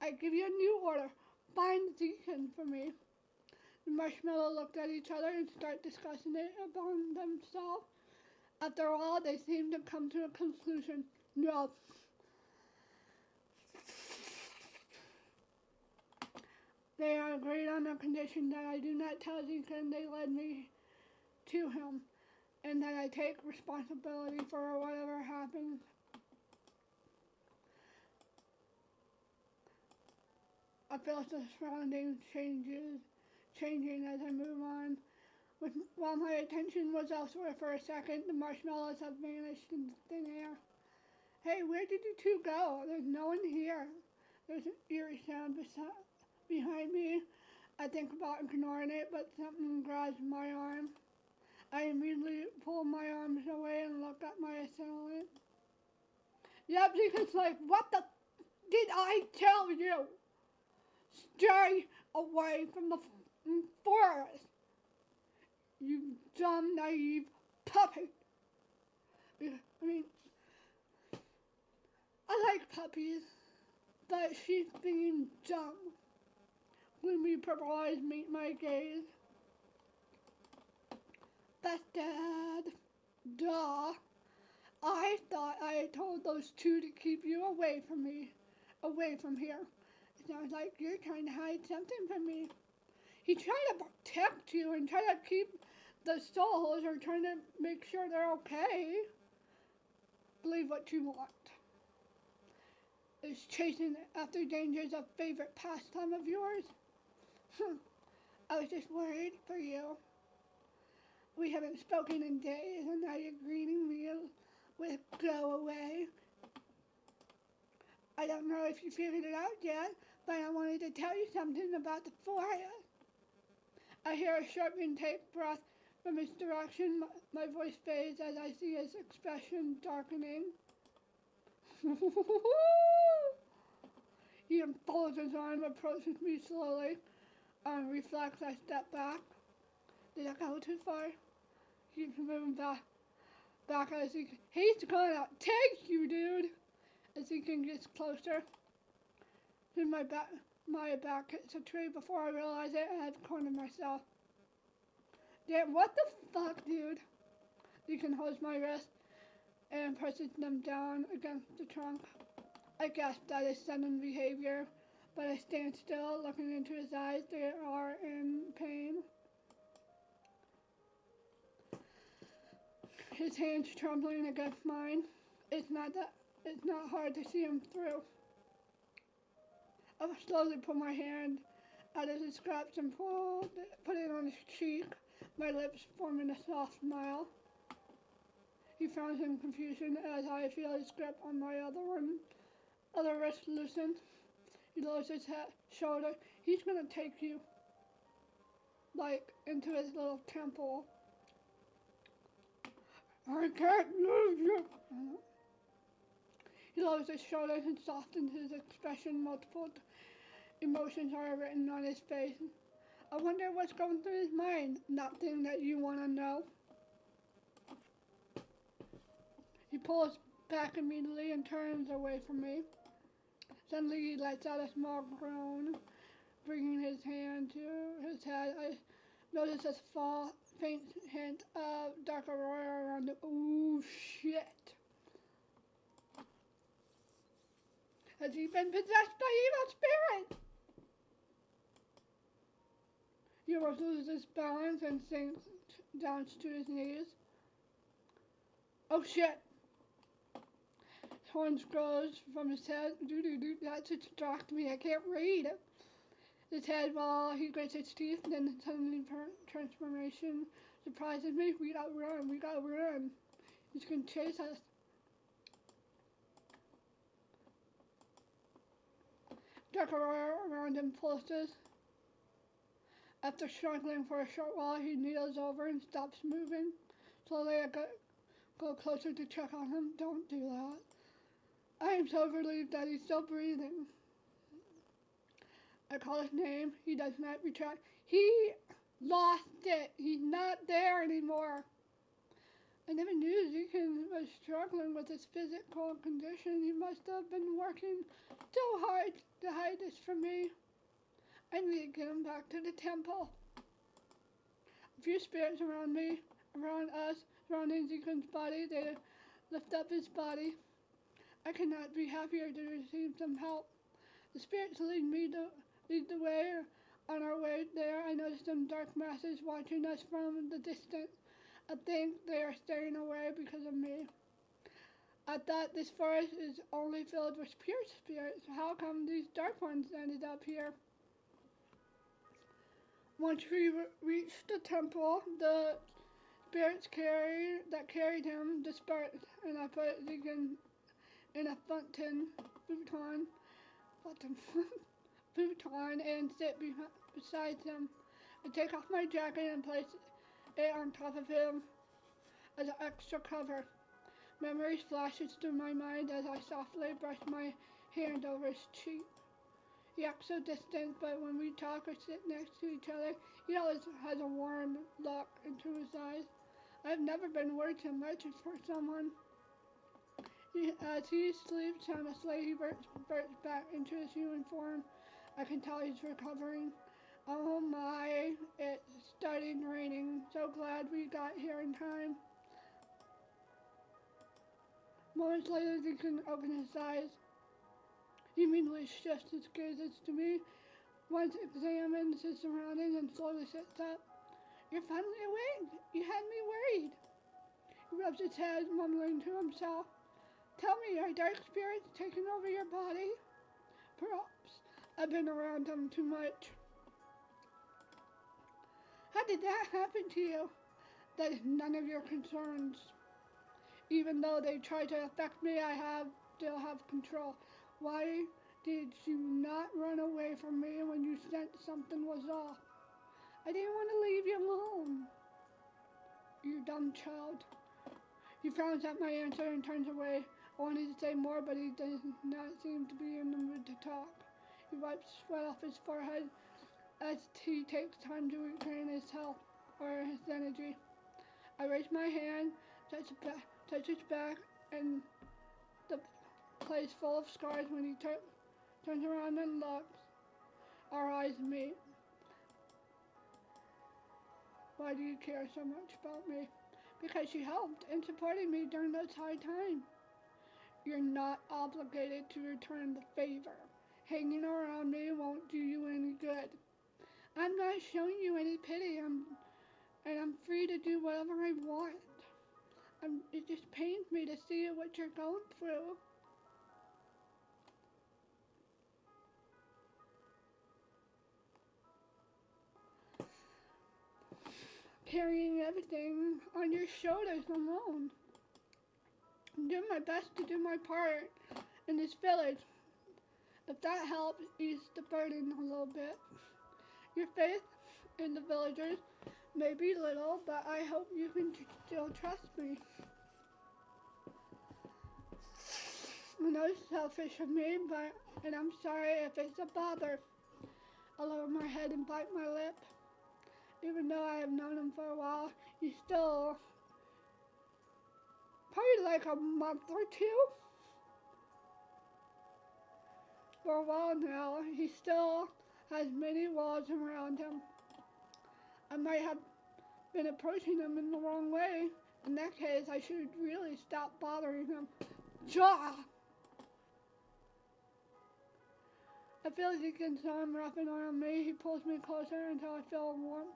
I give you a new order. Find ZEIKUN for me. The marshmallow looked at each other and started discussing it among themselves. After all, they seemed to come to a conclusion. No. They agreed on the condition that I do not tell ZEIKUN they led me to him, and that I take responsibility for whatever happens. I feel the surroundings changing as I move on. While my attention was elsewhere for a second, the marshmallows have vanished in thin air. Hey, where did you two go? There's no one here. There's an eerie sound behind me. I think about ignoring it, but something grabs my arm. I immediately pull my arms away and look at my assailant. Yep, because like, what the did I tell you? Stay away from the forest, you dumb, naive puppy. I mean, I like puppies, but she's being dumb. Gloomy purple eyes meet my gaze. Bastard. Duh. I thought I had told those two to keep you away from me. Away from here. It sounds like you're trying to hide something from me. He's trying to protect you and try to keep the souls or trying to make sure they're okay. Believe what you want. Is chasing after dangers a favorite pastime of yours? I was just worried for you. We haven't spoken in days, and now you're greeting me with go away. I don't know if you figured it out yet, but I wanted to tell you something about the forest. I hear a sharp intake breath from his direction. My voice fades as I see his expression darkening. He unfolds his arm, approaches me slowly. On reflex, I step back. Did I go too far? Keeps moving back as he's gonna take you, dude. As he gets closer. Then my back hits a tree before I realize it. I have cornered myself. Damn, what the fuck, dude? Deacon holds my wrist and presses them down against the trunk. I guess that is sudden behavior, but I stand still, looking into his eyes. They are in pain. His hands trembling against mine. It's not hard to see him through. I slowly pull my hand out of his scraps and put it on his cheek, my lips forming a soft smile. He frowns in confusion as I feel his grip on my other wrist loosen. He lowers his head, shoulder. He's gonna take you, like, into his little temple. I can't lose you. He lowers his shoulders and softens his expression. Multiple emotions are written on his face. I wonder what's going through his mind. Nothing that you want to know. He pulls back immediately and turns away from me. Suddenly he lets out a small groan, bringing his hand to his head. I notice a faint hint of dark aurora around him. Ooh, shit. Has he been possessed by evil spirits? He almost loses balance and sinks down to his knees. Oh shit! Horns grows from his head. That distracts me. I can't read. His head while he grits his teeth, then suddenly transformation surprises me. We gotta run. He's gonna chase us. Dark aurora around him pulses. After struggling for a short while, he kneels over and stops moving. Slowly I go closer to check on him. Don't do that. I am so relieved that he's still breathing. I call his name. He does not retract. He lost it. He's not there anymore. I never knew ZEIKUN was struggling with his physical condition. He must have been working so hard to hide this from me. I need to get him back to the temple. A few spirits around me, around us, surrounding ZEIKUN's body. They lift up his body. I cannot be happier to receive some help. The spirits lead the way. On our way there, I noticed some dark masses watching us from the distance. I think they are staying away because of me. I thought this forest is only filled with pure spirits. How come these dark ones ended up here? Once we reached the temple, the spirits that carried him dispersed, and I put ZEIKUN in a futon and sit beside him. I take off my jacket and place it on top of him as an extra cover. Memories flashes through my mind as I softly brush my hand over his cheek. He acts so distant, but when we talk or sit next to each other, he always has a warm look into his eyes. I've never been worried so much for someone. As he sleeps honestly, he reverts back into his uniform. I can tell he's recovering. Oh my, it's starting raining. So glad we got here in time. Moments later, ZEIKUN opens his eyes. He immediately shifts his gazes to me, once examines his surroundings, and slowly sits up. You're finally awake. You had me worried. He rubs his head, mumbling to himself. Tell me, are dark spirits taking over your body? Perhaps I've been around them too much. How did that happen to you? That is none of your concerns. Even though they try to affect me, I still have control. Why did you not run away from me when you sensed something was off? I didn't want to leave you alone. You dumb child. He frowns at my answer and turns away. I wanted to say more, but he does not seem to be in the mood to talk. He wipes sweat off his forehead as he takes time to regain his health or his energy. I raise my hand, touch his back, and the place full of scars. When he turns around and looks, our eyes meet. Why do you care so much about me? Because you helped and supported me during those hard times. You're not obligated to return the favor. Hanging around me won't do you any good. I'm not showing you any pity, and I'm free to do whatever I want. It just pains me to see what you're going through. Carrying everything on your shoulders alone. I'm doing my best to do my part in this village. If that helps ease the burden a little bit. Your faith in the villagers may be little, but I hope you can still trust me. I know it's selfish of me, and I'm sorry if it's a bother. I lower my head and bite my lip. Even though I have known him for a while, he's still probably like a month or two. For a while now, he still has many walls around him. I might have been approaching him in the wrong way. In that case, I should really stop bothering him. Jaw! I feel as he can saw him wrapping around me. He pulls me closer until I feel the warmth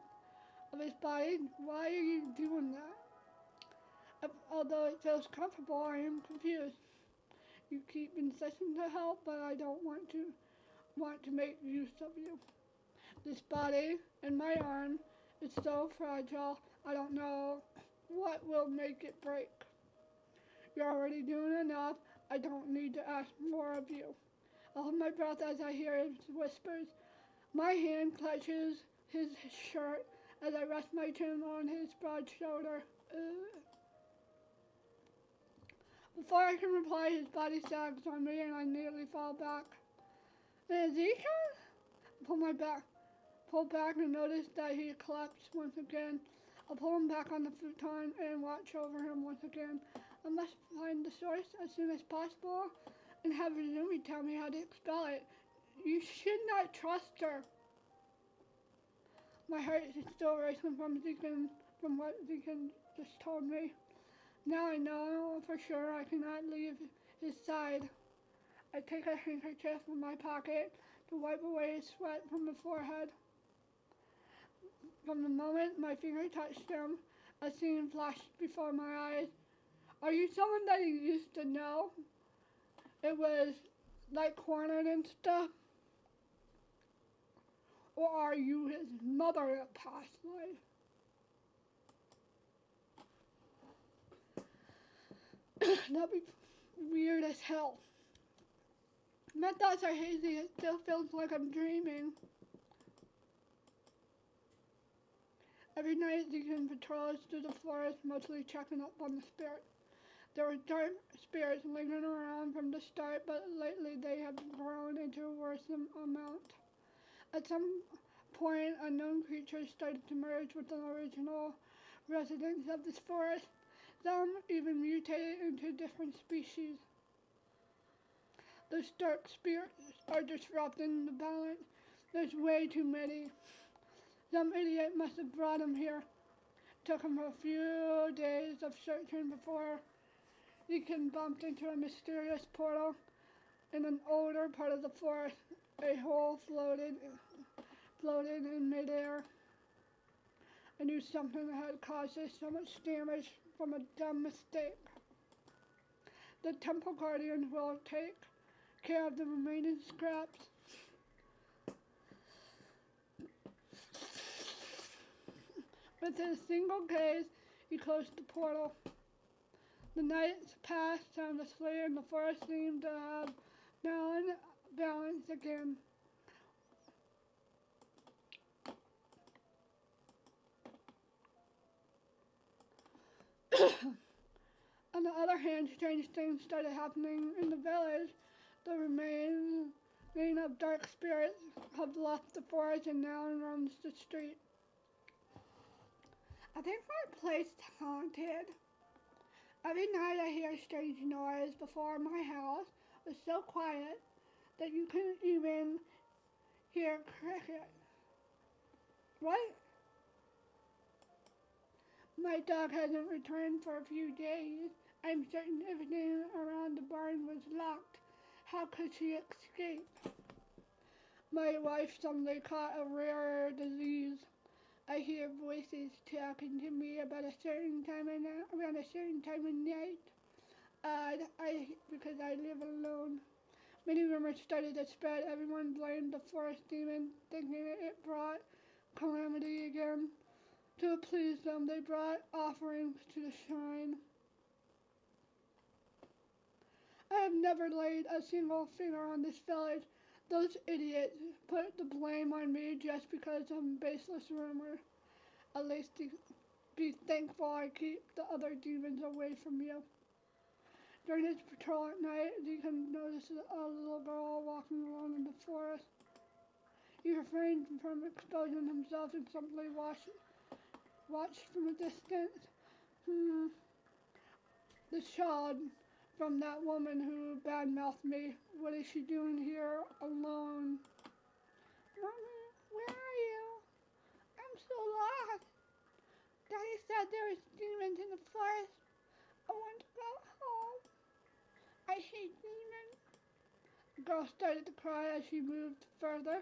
of his body. Why are you doing that? Although it feels comfortable, I am confused. You keep insisting to help, but I don't want to make use of you. This body and my arm is so fragile, I don't know what will make it break. You're already doing enough. I don't need to ask more of you. I hold my breath as I hear his whispers. My hand clutches his shirt as I rest my chin on his broad shoulder. Before I can reply, his body sags on me and I nearly fall back. ZEIKUN? Pull back and notice that he collapsed once again. I'll pull him back on the futon and watch over him once again. I must find the source as soon as possible and have Rizumi tell me how to expel it. You should not trust her. My heart is still racing from what ZEIKUN just told me. Now I know for sure I cannot leave his side. I take a handkerchief from my pocket to wipe away his sweat from the forehead. From the moment my finger touched him, a scene flashed before my eyes. Are you someone that he used to know? It was like cornered and stuff? Or are you his mother in a past life? That'd be weird as hell. My thoughts are hazy. It still feels like I'm dreaming. Every night, ZEIKUN patrols through the forest, mostly checking up on the spirit. There were dark spirits lingering around from the start, but lately they have grown into a worrisome amount. At some point, unknown creatures started to merge with the original residents of this forest. Some even mutated into different species. Those dark spirits are disrupting the balance. There's way too many. Some idiot must have brought them here. Took him a few days of searching before ZEIKUN bumped into a mysterious portal in an older part of the forest. A hole floated in midair. I knew something had caused us so much damage from a dumb mistake. The temple guardians will take care of the remaining scraps. With a single gaze, he closed the portal. The nights passed soundlessly, and the forest seemed to have balance again. On the other hand, strange things started happening in the village. The remain of dark spirits have left the forest and now roams the street. I think my place is haunted. Every night I hear a strange noise before my house was so quiet that you couldn't even hear a cricket. What? My dog hasn't returned for a few days. I'm certain everything around the barn was locked. How could she escape? My wife suddenly caught a rare disease. I hear voices talking to me about around a certain time of night. Because I live alone. Many rumors started to spread. Everyone blamed the forest demon, thinking it brought calamity again. To please them, they brought offerings to the shrine. I have never laid a single finger on this village. Those idiots put the blame on me just because of a baseless rumor. At least be thankful I keep the other demons away from you. During his patrol at night, ZEIKUN noticed a little girl walking along in the forest. He refrained from exposing himself and simply watched from a distance. The child from that woman who badmouthed me. What is she doing here alone? Mommy, where are you? I'm so lost. Daddy said there was demons in the forest. I want to go home. I hate demons. The girl started to cry as she moved further.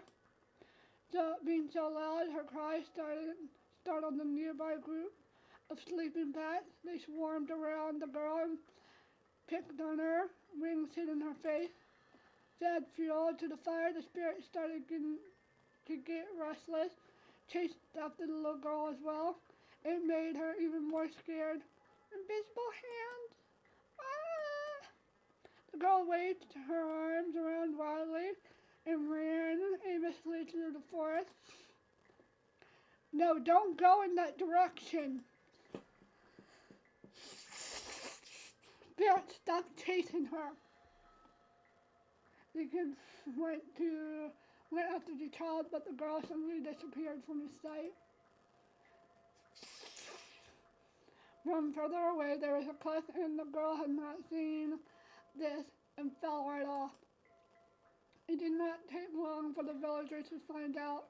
Being so loud, her cry startled the nearby group of sleeping bats. They swarmed around the girl and picked on her, wings hitting her face. To add fuel to the fire, the spirit started to get restless, chased after the little girl as well. It made her even more scared. Invisible hands! Ah! The girl waved her arms around wildly and ran aimlessly through the forest. No, don't go in that direction. Spirit stopped chasing her. ZEIKUN went after the child, but the girl suddenly disappeared from his sight. From further away, there was a cliff, and the girl had not seen this and fell right off. It did not take long for the villagers to find out.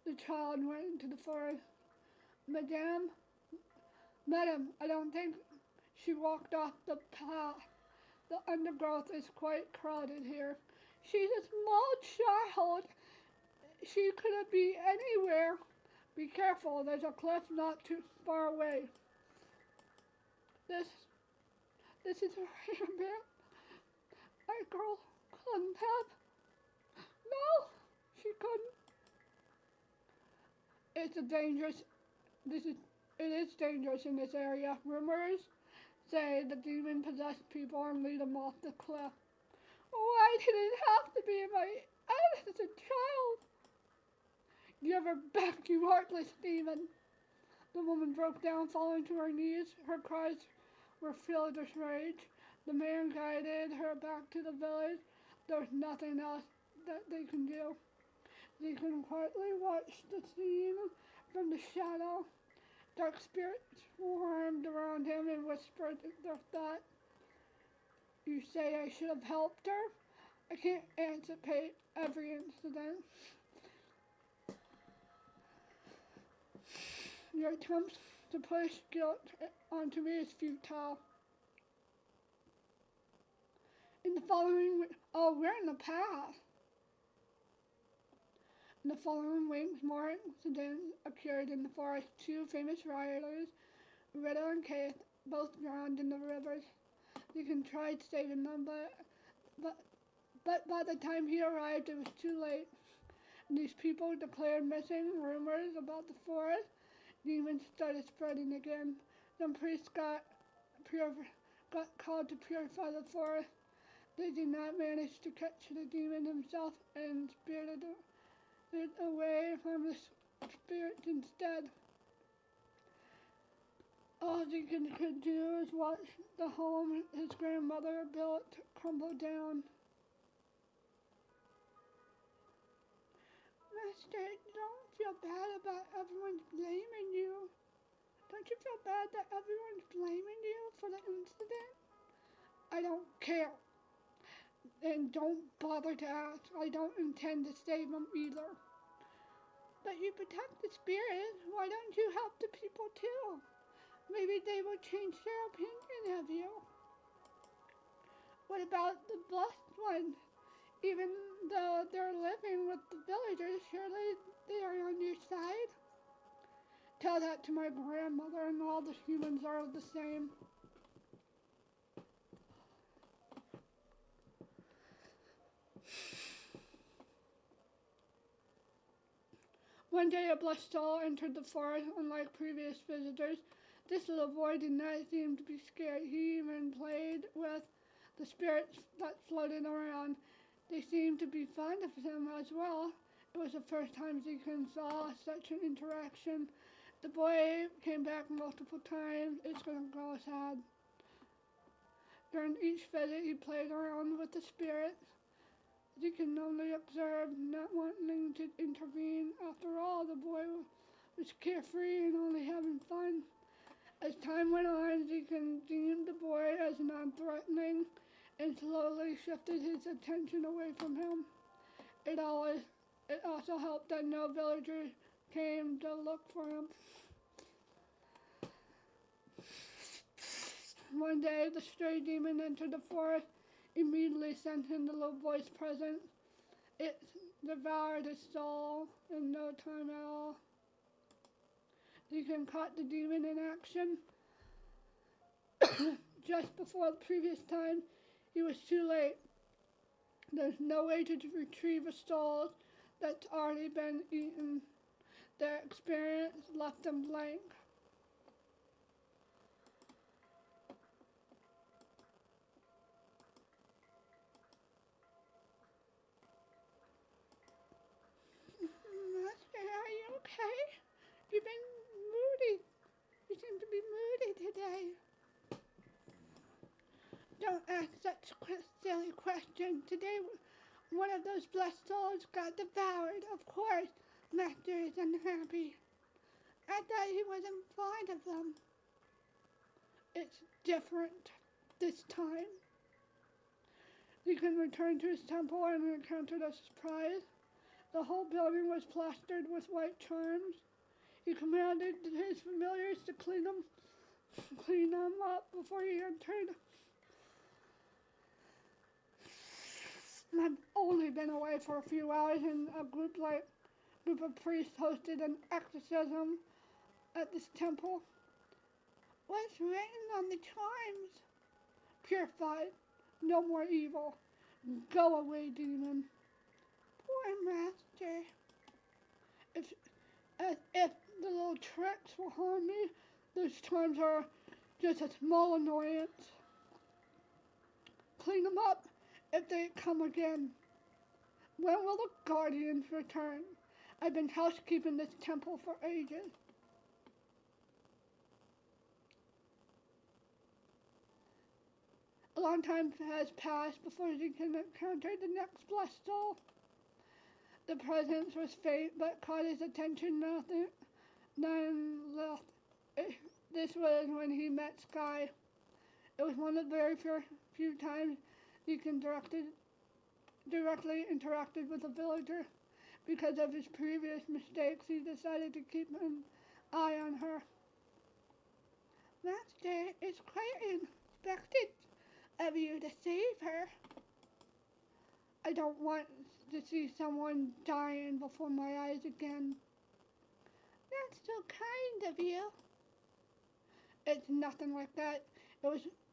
The child went into the forest. Madam, I don't think she walked off the path. The undergrowth is quite crowded here. She's a small child. She could be anywhere. Be careful, there's a cliff not too far away. This is a rare man. My girl couldn't have. No, she couldn't. It is dangerous in this area. Rumors say the demon-possessed people and lead them off the cliff. Why did it have to be my as a child? Give her back, you heartless demon. The woman broke down, falling to her knees. Her cries were filled with rage. The man guided her back to the village. There was nothing else that they could do. ZEIKUN quietly watched the scene from the shadow. Dark spirits swarmed around him and whispered their thought. You say I should have helped her? I can't anticipate every incident. Your attempts to push guilt onto me is futile. In the following, we're in the past. In the following weeks, more incidents occurred in the forest. Two famous riders, Rita and Keith, both drowned in the rivers. ZEIKUN tried saving them, but by the time he arrived, it was too late. And these people declared missing. Rumors about the forest demons started spreading again. Some priests got called to purify the forest. They did not manage to catch the demon himself and spirited it away from the spirits instead. All ZEIKUN could do was watch the home his grandmother built crumble down. Master, don't feel bad about everyone blaming you. Don't you feel bad that everyone's blaming you for the incident? I don't care. And don't bother to ask. I don't intend to save them either. But you protect the spirits. Why don't you help the people too? Maybe they will change their opinion of you. What about the blessed ones? Even though they're living with the villagers, surely they are on your side? Tell that to my grandmother, and all the humans are the same. One day a blessed soul entered the forest. Unlike previous visitors, this little boy did not seem to be scared. He even played with the spirits that floated around. They seemed to be fond of him as well. It was the first time ZEIKUN saw such an interaction. The boy came back multiple times. It's going to go sad. During each visit, he played around with the spirits. ZEIKUN only observed, not wanting to intervene. After all, the boy was carefree and only having fun. As time went on, ZEIKUN deemed the boy as non-threatening and slowly shifted his attention away from him. It also helped that no villagers came to look for him. One day, the stray demon entered the forest, immediately sensing the little boy's presence. It devoured his soul in no time at all. ZEIKUN caught the demon in action. Just before the previous time, he was too late. There's no way to retrieve a soul that's already been eaten. Their experience left them blank. Master, are you okay? You've been moody. You seem to be moody today. Don't ask such silly questions. Today, one of those blessed souls got devoured. Of course, Master is unhappy. I thought he wasn't fond of them. It's different this time. ZEIKUN returned to his temple and encountered a surprise. The whole building was plastered with white charms. He commanded his familiars to clean them up before he entered. I've only been away for a few hours, and a group of priests hosted an exorcism at this temple. What's written on the charms? Purified, no more evil. Go away, demon. Poor master. If the little tricks will harm me, those charms are just a small annoyance. Clean them up if they come again. When will the guardians return? I've been housekeeping this temple for ages. long time has passed before ZEIKUN encountered the next blessed soul. The presence was faint, but caught his attention nonetheless. This was when he met Sky. It was one of the very few times ZEIKUN directly interacted with a villager. Because of his previous mistakes, he decided to keep an eye on her. Master, it's quite unexpected of you to save her. I don't want to see someone dying before my eyes again. That's so kind of you. It's nothing like that.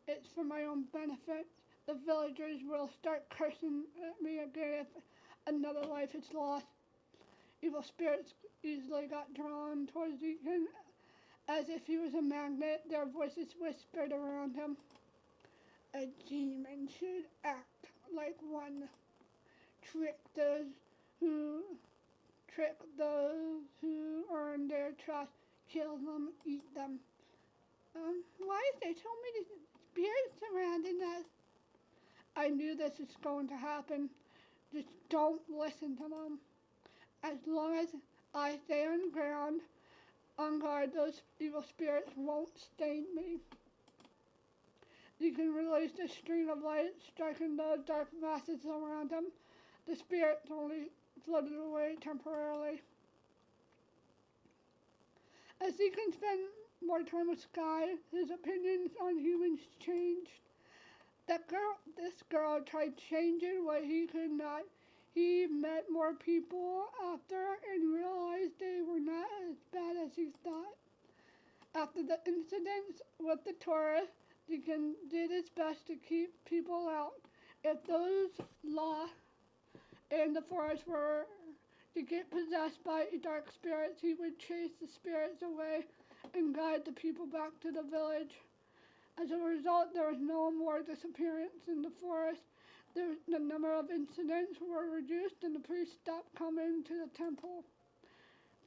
It's for my own benefit. The villagers will start cursing at me again if another life is lost. Evil spirits easily got drawn towards ZEIKUN. As if he was a magnet, their voices whispered around him. A demon should act like one. Trick those who earn their trust. Kill them, eat them. Why is there so many spirits surrounding us? I knew this was going to happen. Just don't listen to them. As long as I stay on guard, those evil spirits won't stain me. ZEIKUN released a string of light, striking the dark masses around him. The spirits only floated away temporarily. As ZEIKUN spent more time with Sky, his opinions on humans changed. This girl tried changing what he could not. He met more people after and realized they were not as bad as he thought. After the incidents with the tourists, ZEIKUN did his best to keep people out. If those lost in the forest were to get possessed by dark spirits, he would chase the spirits away and guide the people back to the village. As a result, there was no more disappearance in the forest. The number of incidents were reduced and the priest stopped coming to the temple.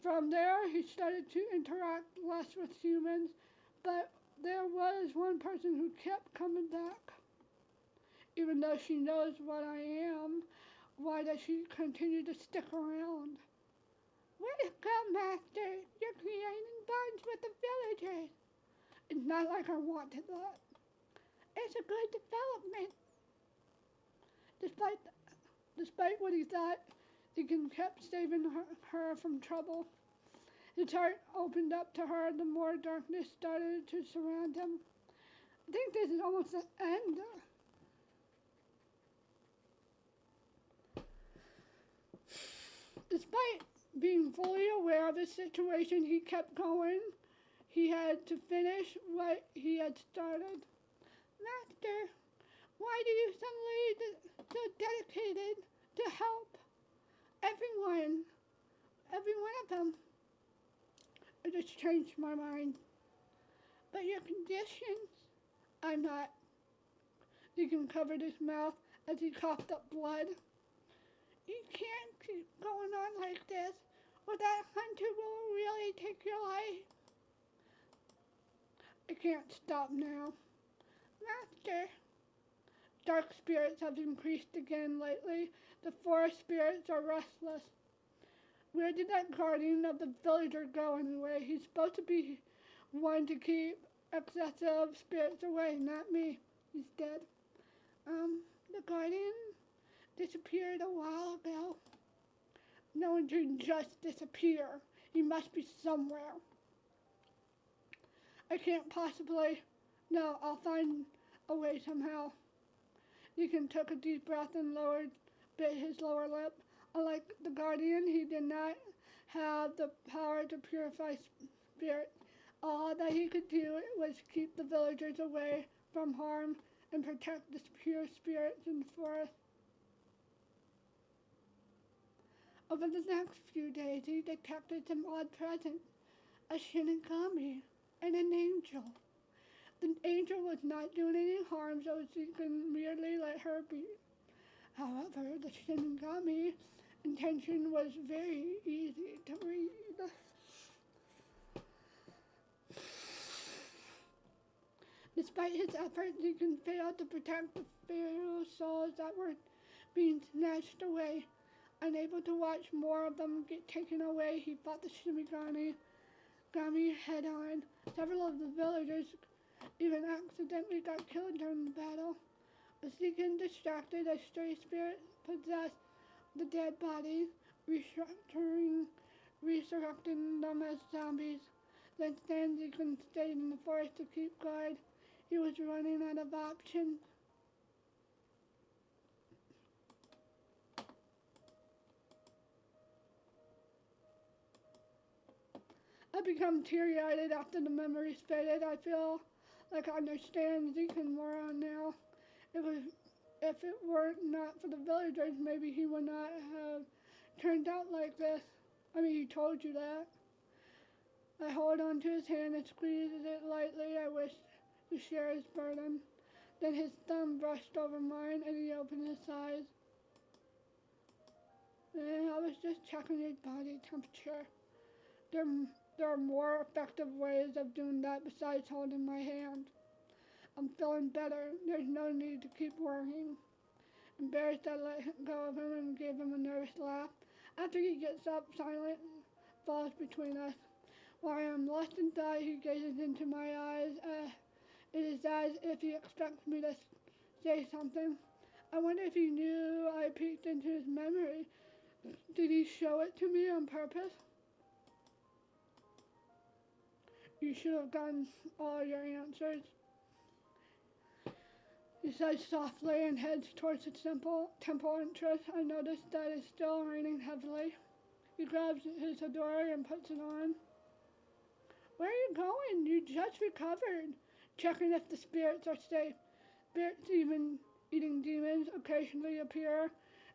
From there, he started to interact less with humans, but there was one person who kept coming back. Even though she knows what I am, why does she continue to stick around? Welcome, Master. You're creating bonds with the villagers. It's not like I wanted that. It's a good development. Despite what he thought, ZEIKUN kept saving her from trouble. His heart opened up to her the more darkness started to surround him. I think this is almost the end. Despite being fully aware of his situation, he kept going. He had to finish what he had started. Master, why do you suddenly so dedicated to help every one of them? I just changed my mind. But your conditions, I'm not. ZEIKUN covered his mouth as he coughed up blood. You can't keep going on like this, or that hunter will really take your life. I can't stop now. Master, dark spirits have increased again lately. The forest spirits are restless. Where did that guardian of the villager go anyway? He's supposed to be one to keep excessive spirits away, not me. He's dead. The guardian disappeared a while ago. No one can just disappear. He must be somewhere. I can't possibly. No, I'll find a way somehow. ZEIKUN took a deep breath and bit his lower lip. Unlike the guardian, he did not have the power to purify spirits. All that he could do was keep the villagers away from harm and protect the pure spirits in the forest. Over the next few days, he detected some odd presence, a Shinigami and an angel. The angel was not doing any harm, so ZEIKUN merely let her be. However, the Shinigami intention was very easy to read. Despite his efforts, Deacon failed to protect the feral souls that were being snatched away. Unable to watch more of them get taken away, he fought the Gami head on. Several of the villagers even accidentally got killed during the battle. As Deacon distracted, a stray spirit possessed the dead bodies, resurrecting them as zombies. Then Stan Deacon stayed in the forest to keep guard. He was running out of options. I become teary-eyed after the memories faded. I feel like I understand Deacon more on now. If it were not for the villagers, maybe he would not have turned out like this. I mean, he told you that. I hold onto his hand and squeeze it lightly. I wish to share his burden. Then his thumb brushed over mine and he opened his eyes. And I was just checking his body temperature. There are more effective ways of doing that besides holding my hand. I'm feeling better. There's no need to keep worrying. Embarrassed, I let go of him and gave him a nervous laugh. After he gets up, silence falls between us. While I am lost in thought, he gazes into my eyes. It is as if he expects me to say something. I wonder if he knew I peeked into his memory. Did he show it to me on purpose? You should have gotten all your answers. He says softly and heads towards the temple entrance. I notice that it's still raining heavily. He grabs his fedora and puts it on. Where are you going? You just recovered. Checking if the spirits are safe. Spirits, even eating demons, occasionally appear,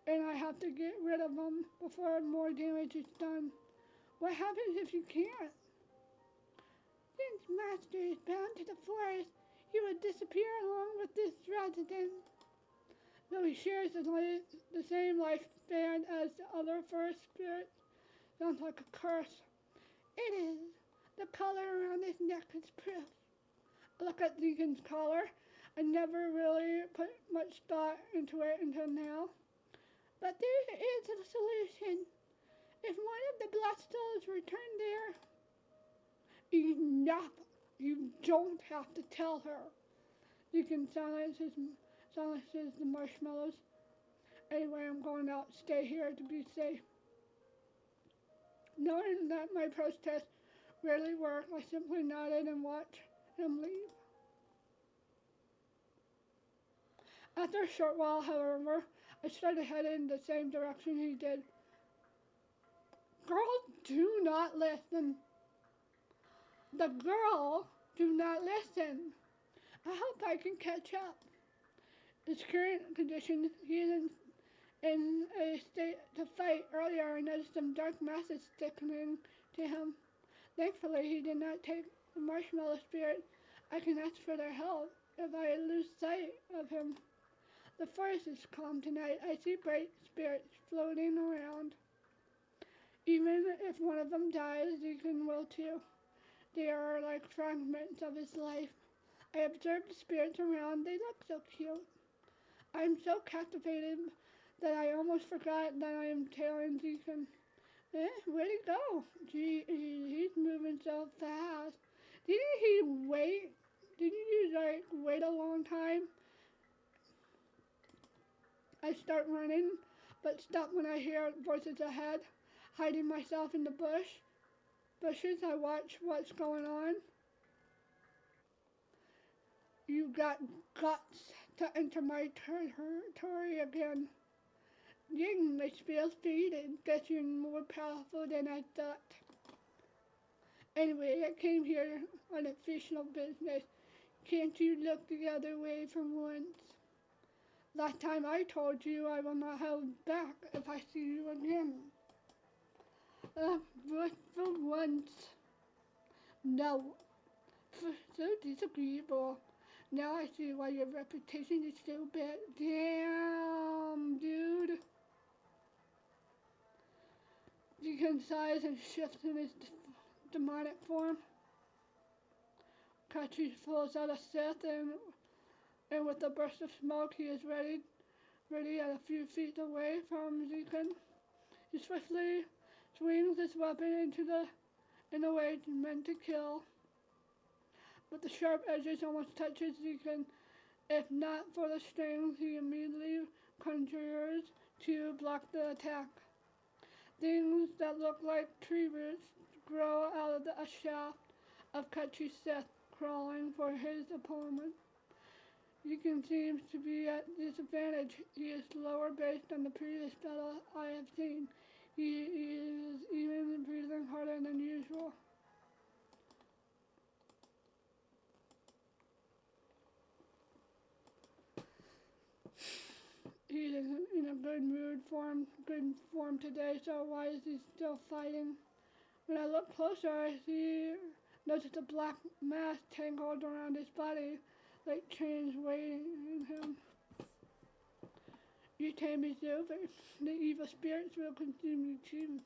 and I have to get rid of them before more damage is done. What happens if you can't? Since Master is bound to the forest, he would disappear along with this resident. Though he shares the same lifespan as the other forest spirits, sounds like a curse. It is. The collar around his neck is proof. I look at Deacon's collar. I never really put much thought into it until now. But there is a solution. If one of the blood souls returned there, enough. You don't have to tell her. Deacon silences the marshmallows. Anyway, I'm going out. Stay here to be safe. Knowing that my protest rarely worked, I simply nodded and watched him leave. After a short while, however, I started heading in the same direction he did. Girls do not listen. The girl do not listen. I hope I can catch up. His current condition, he is in a state to fight. Earlier, I noticed some dark masses sticking to him. Thankfully, he did not take the marshmallow spirit. I can ask for their help if I lose sight of him. The forest is calm tonight. I see bright spirits floating around. Even if one of them dies, Deacon will too. They are like fragments of his life. I observe the spirits around. They look so cute. I am so captivated that I almost forgot that I am tailing Deacon. Where'd he go? Gee, he's moving so fast. Didn't he wait? Didn't you wait a long time? I start running, but stop when I hear voices ahead. Hiding myself in the bushes, I watch what's going on. You got guts to enter my territory again. Your English feels faded. Guess you're more powerful than I thought. Anyway, I came here on official business. Can't you look the other way for once? Last time I told you I will not hold back if I see you again. But for once. No. So disagreeable. Now I see why your reputation is so bad. Damn, dude. Deacon sighs and shifts in his demonic form. Kachi pulls out a Sith and with a burst of smoke he is ready at a few feet away from ZEIKUN. He swiftly swings his weapon in a way meant to kill, but the sharp edges almost touches ZEIKUN. If not for the strings he immediately conjures to block the attack. Things that look like tree roots grow out of a shaft of Kachi's Sith, crawling for his opponent. ZEIKUN seems to be at disadvantage. He is slower based on the previous battle I have seen. He is even breathing harder than usual. He isn't in a good form today, so why is he still fighting? When I look closer, I notice a black mass tangled around his body, like chains weighing him. You tame is over. The evil spirits will consume you too.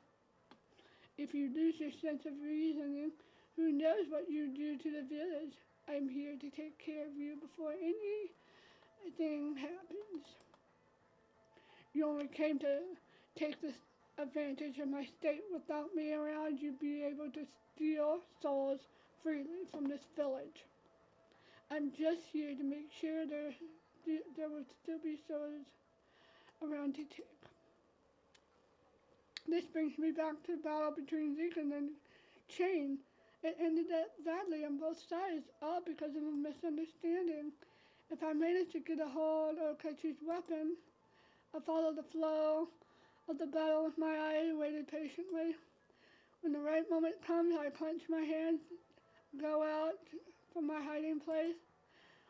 If you lose your sense of reasoning, who knows what you do to the village? I'm here to take care of you before anything happens. You only came to take this advantage of my state. Without me around, you'd be able to steal souls freely from this village. I'm just here to make sure there will still be souls around to take. This brings me back to the battle between ZEIKUN and Chain. It ended badly on both sides, all because of a misunderstanding. If I managed to get a hold of Kachi's weapon, I followed the flow of the battle with my eye and waited patiently. When the right moment comes, I clench my hands, go out from my hiding place.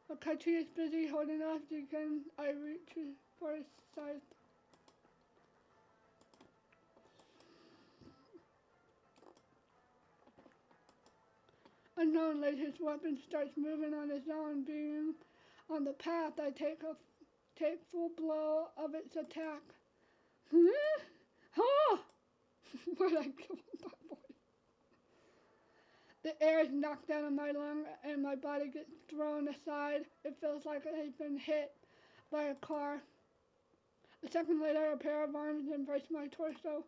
While Kachi is busy holding off ZEIKUN, I reach for his scythe. Unknowingly, his weapon starts moving on its own. Being on the path, I take full blow of its attack. But I killed my boy. The air is knocked out of my lung and my body gets thrown aside. It feels like it has been hit by a car. A second later, a pair of arms embrace my torso.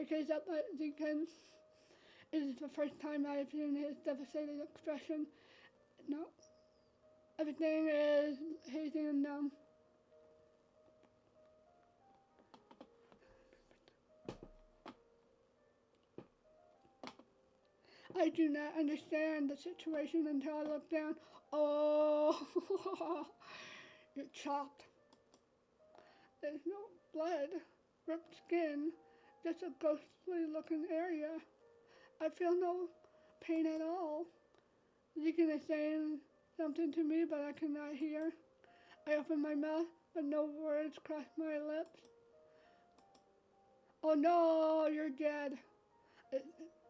I gaze up at ZEIKUN. It is the first time I have seen his devastated expression. No, everything is hazy and numb. I do not understand the situation until I look down. Oh, you're chopped. There's no blood, ripped skin, just a ghostly looking area. I feel no pain at all. ZEIKUN is saying something to me, but I cannot hear. I open my mouth, but no words cross my lips. Oh no, you're dead.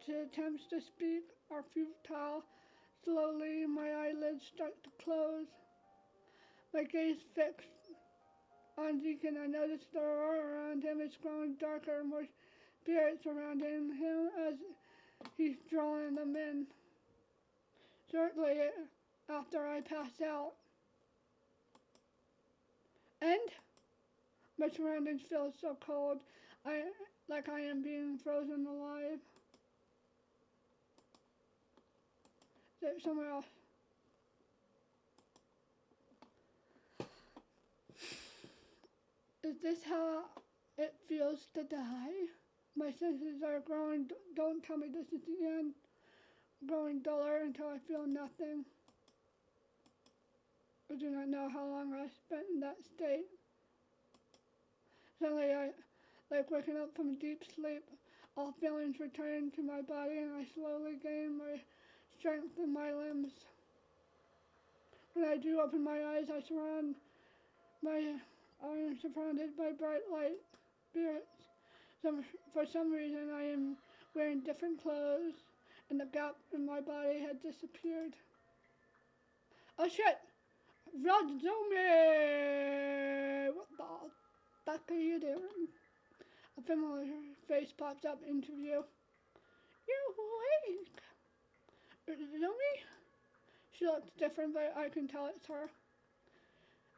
Attempts to speak are futile. Slowly, my eyelids start to close. My gaze fixed on ZEIKUN. I notice the aura around him is growing darker, more spirits surrounding him as he's drawing them in. Shortly after I pass out. And my surroundings feel so cold, like I am being frozen alive. Somewhere else. Is this how it feels to die? My senses are growing. Don't tell me this is the end. Growing duller until I feel nothing. I do not know how long I spent in that state. Suddenly, I like waking up from deep sleep. All feelings return to my body, and I slowly gain my strength in my limbs. When I do open my eyes, I am surrounded by bright light spirits. For some reason, I am wearing different clothes, and the gap in my body had disappeared. Oh shit! Radzome! What the fuck are you doing? A familiar face pops up into view. You're awake! Radzome? She looks different, but I can tell it's her.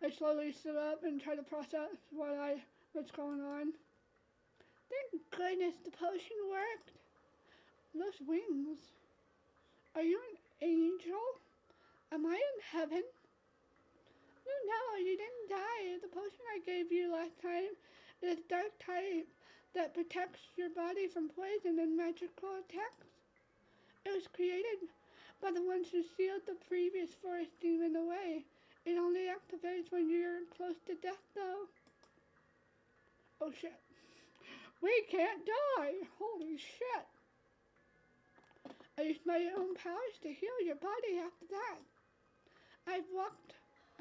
I slowly stood up and tried to process what's going on. Thank goodness the potion worked. Those wings. Are you an angel? Am I in heaven? No, you didn't die. The potion I gave you last time is a dark type that protects your body from poison and magical attacks. It was created by the ones who sealed the previous forest demon away. It only activates when you're close to death, though. Oh shit. We can't die! Holy shit! I used my own powers to heal your body after that. I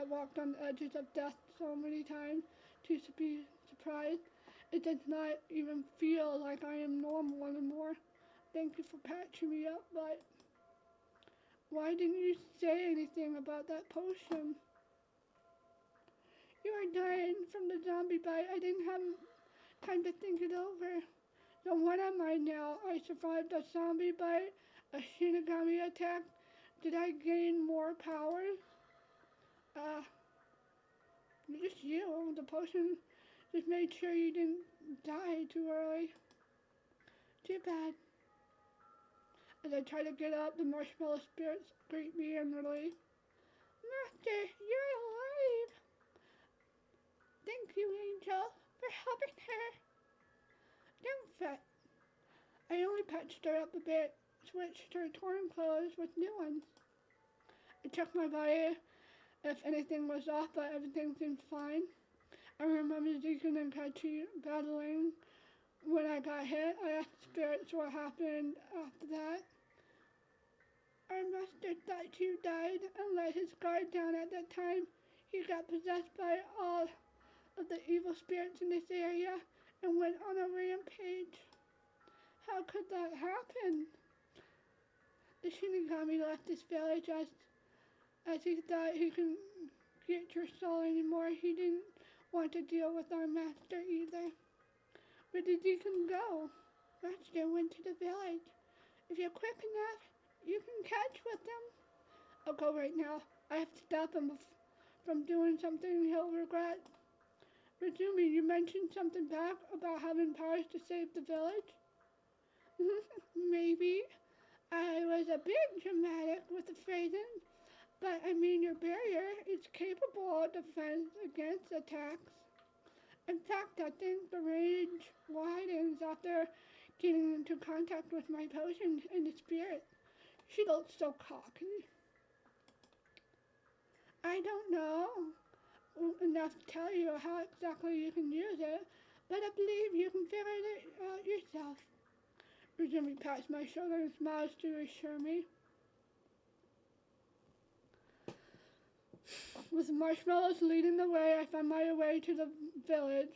walked on the edges of death so many times to be surprised. It does not even feel like I am normal anymore. Thank you for patching me up, but why didn't you say anything about that potion? You were dying from the zombie bite. I didn't have time to think it over. So what am I now? I survived a zombie bite, a Shinigami attack. Did I gain more powers? Just you. The potion just made sure you didn't die too early. Too bad. As I try to get up, the marshmallow spirits greet me in relief. Master, you're alive! Thank you, Angel, for helping her. Don't fret. I only patched her up a bit, switched her torn clothes with new ones. I checked my body if anything was off, but everything seemed fine. I remember ZEIKUN and Kachi battling when I got hit. I asked the spirits what happened after that. Our master thought you died and let his guard down at that time. He got possessed by all of the evil spirits in this area and went on a rampage. How could that happen? The Shinigami left this village as he thought he couldn't get your soul anymore. He didn't want to deal with our master either. Where did ZEIKUN go? Master went to the village. If you're quick enough, you can catch with him. I'll go right now. I have to stop him from doing something he'll regret. Resuming, you mentioned something back about having powers to save the village? Maybe. I was a bit dramatic with the phrasing, but I mean your barrier is capable of defense against attacks. In fact, I think the range widens after getting into contact with my potion and the spirit. She looks so cocky. I don't know enough to tell you how exactly you can use it, but I believe you can figure it out yourself. Resumi pats my shoulder and smiles to reassure me. With marshmallows leading the way, I found my way to the village.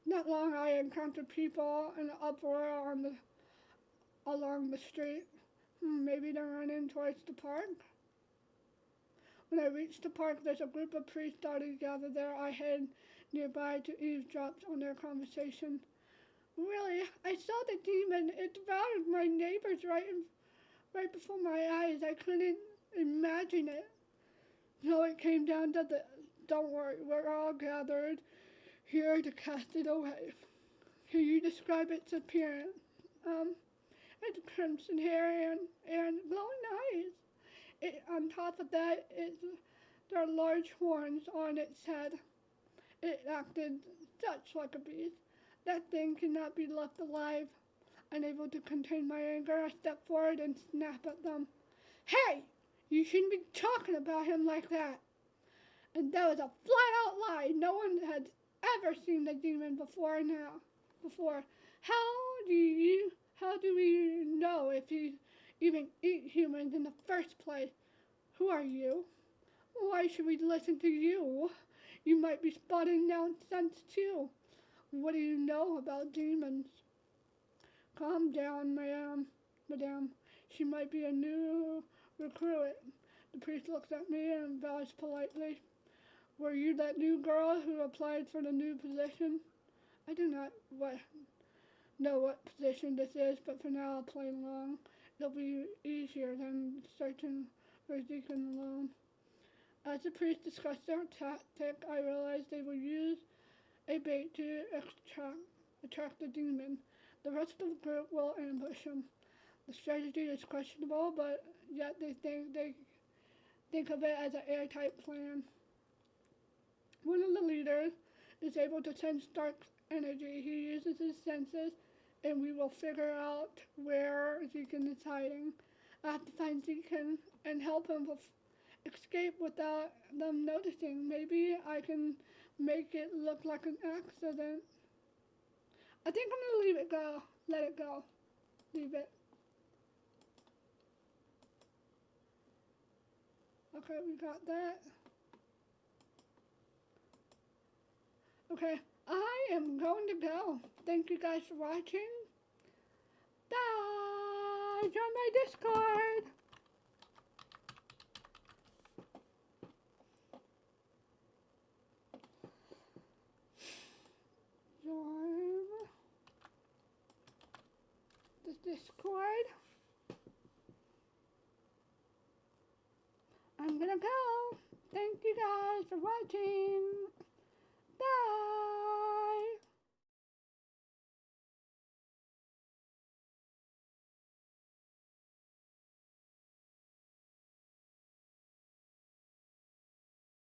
Not long I encountered people in an uproar along the street. Maybe they're running towards the park. When I reached the park, there's a group of priests already gathered there. I hid nearby to eavesdrop on their conversation. Really, I saw the demon. It devoured my neighbors right before my eyes. I couldn't imagine it. So it came down to this. Don't worry, we're all gathered here to cast it away. Can you describe its appearance? It's crimson hair and glowing eyes. On top of that, there are large horns on its head. It acted such like a beast. That thing cannot be left alive. Unable to contain my anger, I stepped forward and snapped at them. Hey! You shouldn't be talking about him like that. And that was a flat-out lie. No one had ever seen the demon before. How do we know if he even eat humans in the first place? Who are you? Why should we listen to you? You might be spotting nonsense too. What do you know about demons? Calm down, madame. She might be a new recruit. The priest looks at me and bows politely. Were you that new girl who applied for the new position? I do not know what position this is, but for now I'll play along. It'll be easier than searching for ZEIKUN alone. As the priest discussed their tactic, I realized they will use a bait to attract the demon. The rest of the group will ambush him. The strategy is questionable, but yet they think of it as an airtight plan. One of the leaders is able to sense dark energy. He uses his senses, and we will figure out where ZEIKUN is hiding. I have to find ZEIKUN and help him escape without them noticing. Maybe I can make it look like an accident. I think I'm gonna leave it go. Let it go. Leave it. Okay, we got that. Okay, I am going to go. Thank you guys for watching. Bye! Join my Discord! Join the Discord. I'm gonna go. Thank you guys for watching.